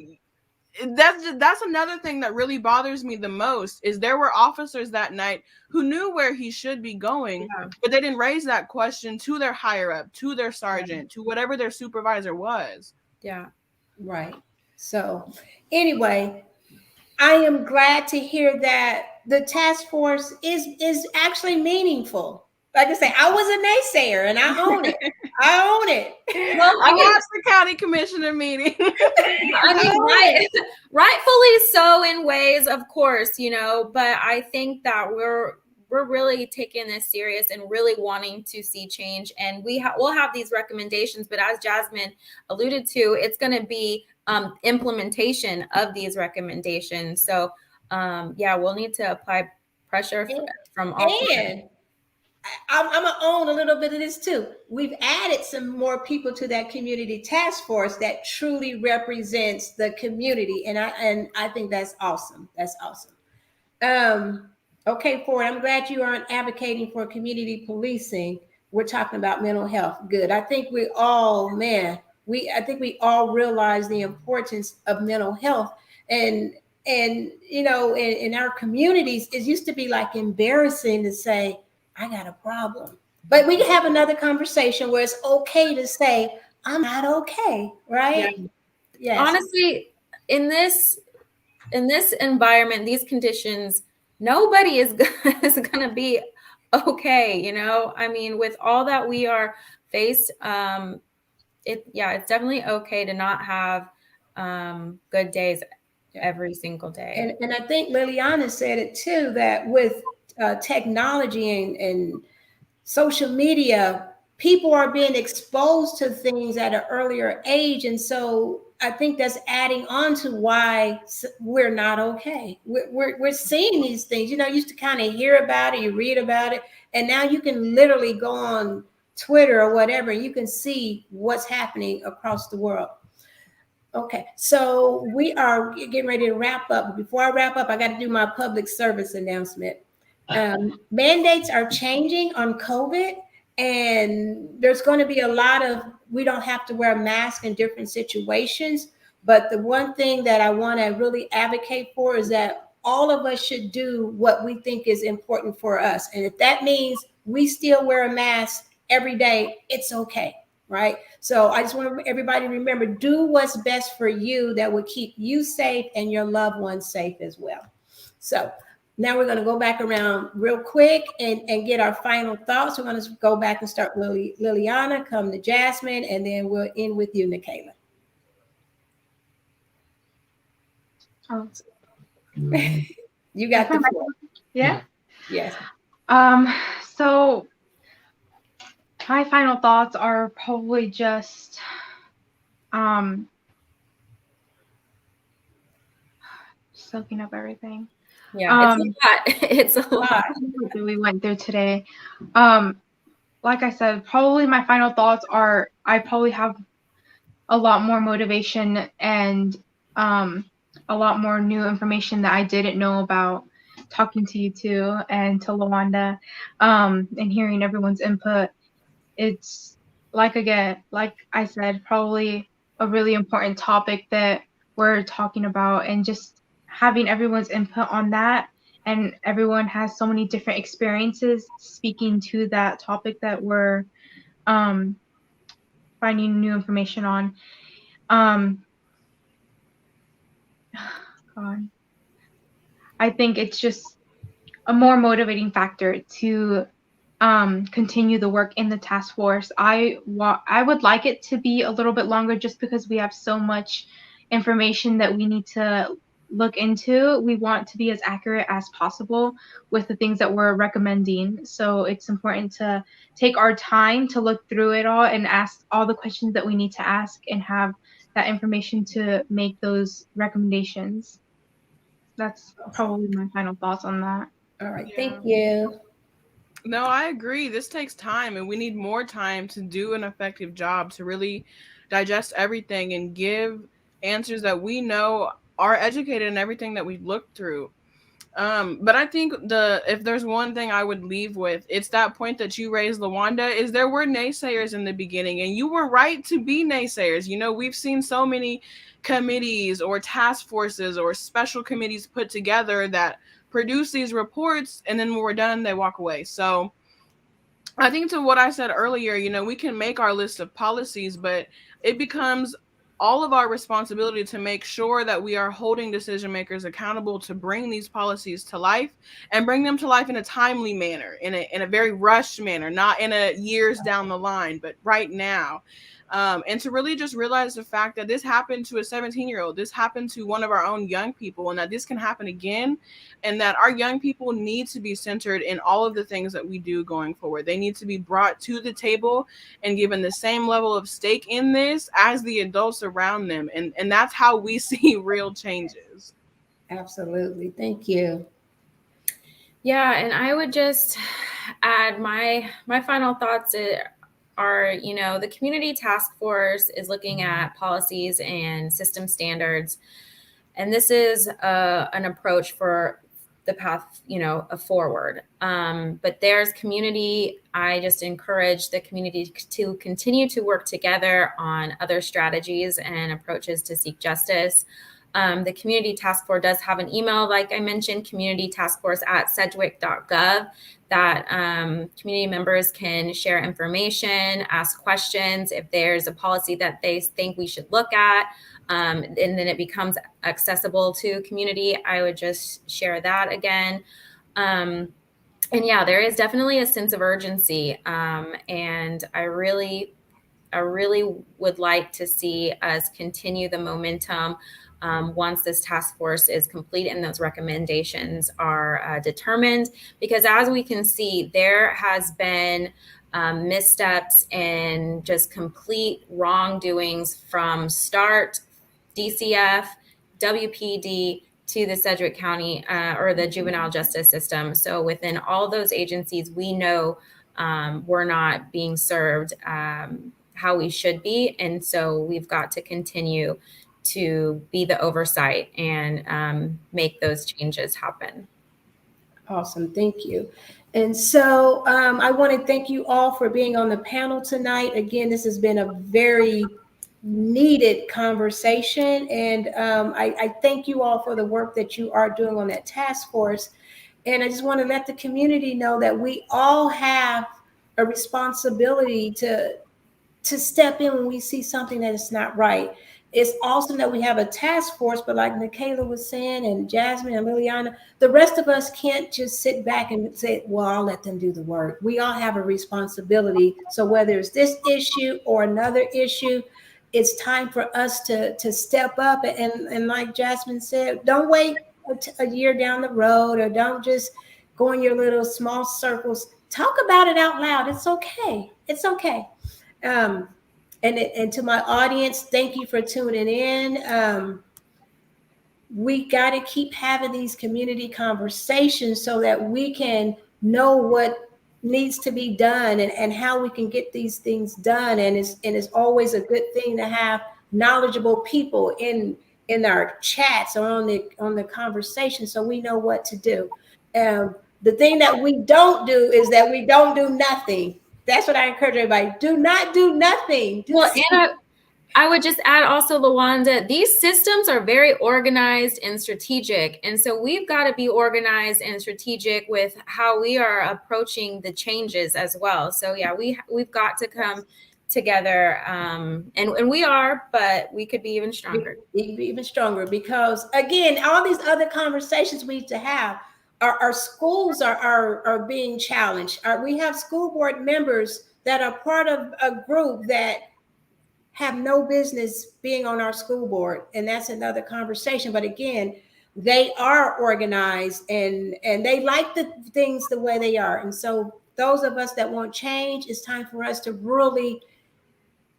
that's another thing that really bothers me the most, is there were officers that night who knew where he should be going, but they didn't raise that question to their higher up, to their sergeant, to whatever their supervisor was. Yeah. Right. So anyway, I am glad to hear that the task force is actually meaningful. Like I say, I was a naysayer and I own it. I own it. Well, I watched the county commissioner meeting. I mean, rightfully so in ways, of course, but I think that we're really taking this serious and really wanting to see change. And we'll have these recommendations, but as Jasmine alluded to, it's going to be implementation of these recommendations. So we'll need to apply pressure from all. And I'm gonna own a little bit of this too. We've added some more people to that community task force that truly represents the community, and I think that's awesome. That's awesome. Okay, Ford, I'm glad you aren't advocating for community policing. We're talking about mental health. Good. I think we all, I think we all realize the importance of mental health. And you know, in our communities, it used to be like embarrassing to say, I got a problem. But we can have another conversation where it's okay to say, I'm not okay, right? Yeah. Yes. Honestly, in this environment, these conditions, nobody is going to be okay. You know, I mean, with all that we are faced, it's definitely okay to not have good days every single day. And I think Liliana said it too, that with technology and social media, people are being exposed to things at an earlier age. And so I think that's adding on to why we're not okay. We're seeing these things, you know, you used to kind of hear about it, you read about it, and now you can literally go on Twitter or whatever, you can see what's happening across the world. Okay, so we are getting ready to wrap up. Before I wrap up, I got to do my public service announcement. Mandates are changing on COVID, and there's going to be a lot of, we don't have to wear a mask in different situations. But the one thing that I want to really advocate for is that all of us should do what we think is important for us. And if that means we still wear a mask every day, it's okay. Right. So I just want everybody to remember, do what's best for you that will keep you safe and your loved ones safe as well. So now we're going to go back around real quick and get our final thoughts. We're going to go back and start with Liliana, come to Jasmine, and then we'll end with you, Nikayla. Oh. You got the floor. Yeah? Yes. So my final thoughts are probably just soaking up everything. Yeah, it's a lot. That we went through today. Like I said, probably my final thoughts are I probably have a lot more motivation and a lot more new information that I didn't know about talking to you two and to Lawanda, and hearing everyone's input. It's like I said, probably a really important topic that we're talking about, and just having everyone's input on that. And everyone has so many different experiences speaking to that topic that we're finding new information on. God. I think it's just a more motivating factor to continue the work in the task force. I would like it to be a little bit longer just because we have so much information that we need to look into. We want to be as accurate as possible with the things that we're recommending. So it's important to take our time to look through it all and ask all the questions that we need to ask and have that information to make those recommendations. That's probably my final thoughts on that. All right. Thank you. No, I agree. This takes time, and we need more time to do an effective job to really digest everything and give answers that we know are educated in everything that we've looked through. But I think if there's one thing I would leave with, it's that point that you raised, Lawanda, is there were naysayers in the beginning, and you were right to be naysayers. You know, we've seen so many committees or task forces or special committees put together that produce these reports, and then when we're done, they walk away. So I think to what I said earlier, you know, we can make our list of policies, but it becomes all of our responsibility to make sure that we are holding decision makers accountable to bring these policies to life and bring them to life in a timely manner, in a very rushed manner, not in a years down the line, but right now. And to really just realize the fact that this happened to a 17-year-old, this happened to one of our own young people, and that this can happen again, and that our young people need to be centered in all of the things that we do going forward. They need to be brought to the table and given the same level of stake in this as the adults around them. And that's how we see real changes. Absolutely. Thank you. Yeah, and I would just add my final thoughts are, the community task force is looking at policies and system standards, and this is an approach for the path, forward. But there's community. I just encourage the community to continue to work together on other strategies and approaches to seek justice. The community task force does have an email, like I mentioned, communitytaskforce@sedgwick.gov, that community members can share information, ask questions. If there's a policy that they think we should look at, and then it becomes accessible to community, I would just share that again. And yeah, there is definitely a sense of urgency. And I really would like to see us continue the momentum once this task force is complete and those recommendations are determined. Because as we can see, there has been missteps and just complete wrongdoings from START, DCF, WPD, to the Cedric County or the juvenile justice system. So within all those agencies, we know we're not being served how we should be. And so we've got to continue to be the oversight and make those changes happen. Awesome. Thank you. And so I want to thank you all for being on the panel tonight. Again, this has been a very needed conversation. And I thank you all for the work that you are doing on that task force. And I just want to let the community know that we all have a responsibility to step in when we see something that is not right. It's awesome that we have a task force, but like Michaela was saying, and Jasmine and Liliana, the rest of us can't just sit back and say, well, I'll let them do the work. We all have a responsibility. So whether it's this issue or another issue, it's time for us to step up. And like Jasmine said, don't wait a year down the road, or don't just go in your little small circles. Talk about it out loud. It's okay. It's okay. And to my audience, thank you for tuning in. We got to keep having these community conversations so that we can know what needs to be done and how we can get these things done. And it's always a good thing to have knowledgeable people in our chats or on the conversation, so we know what to do. The thing that we don't do is that we don't do nothing. That's what I encourage everybody. Do not do nothing. Well, and I would just add also, Lawanda, these systems are very organized and strategic. And so we've got to be organized and strategic with how we are approaching the changes as well. So yeah, we've got to come together, and we are, but we could be even stronger. Even stronger, because again, all these other conversations we need to have. Our schools are being challenged. We have school board members that are part of a group that have no business being on our school board, and that's another conversation. But again, they are organized and they like the things the way they are. And so those of us that want change, it's time for us to really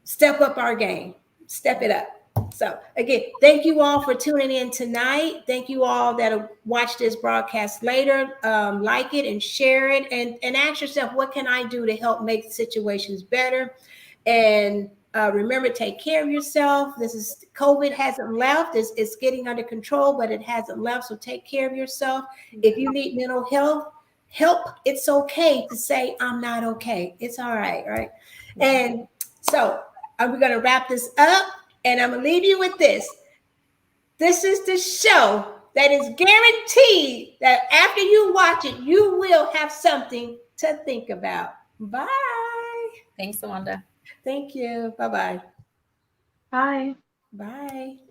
step up our game, step it up. So again, thank you all for tuning in tonight. Thank you all that'll watch this broadcast later. Like it and share it, and ask yourself, what can I do to help make situations better? And remember, take care of yourself. COVID hasn't left. It's getting under control, but it hasn't left. So take care of yourself. If you need mental health help, it's okay to say, I'm not okay. It's all right, right? And so we're going to wrap this up. And I'm going to leave you with this. This is the show that is guaranteed that after you watch it, you will have something to think about. Bye. Thanks, Lawanda. Thank you. Bye-bye. Bye. Bye.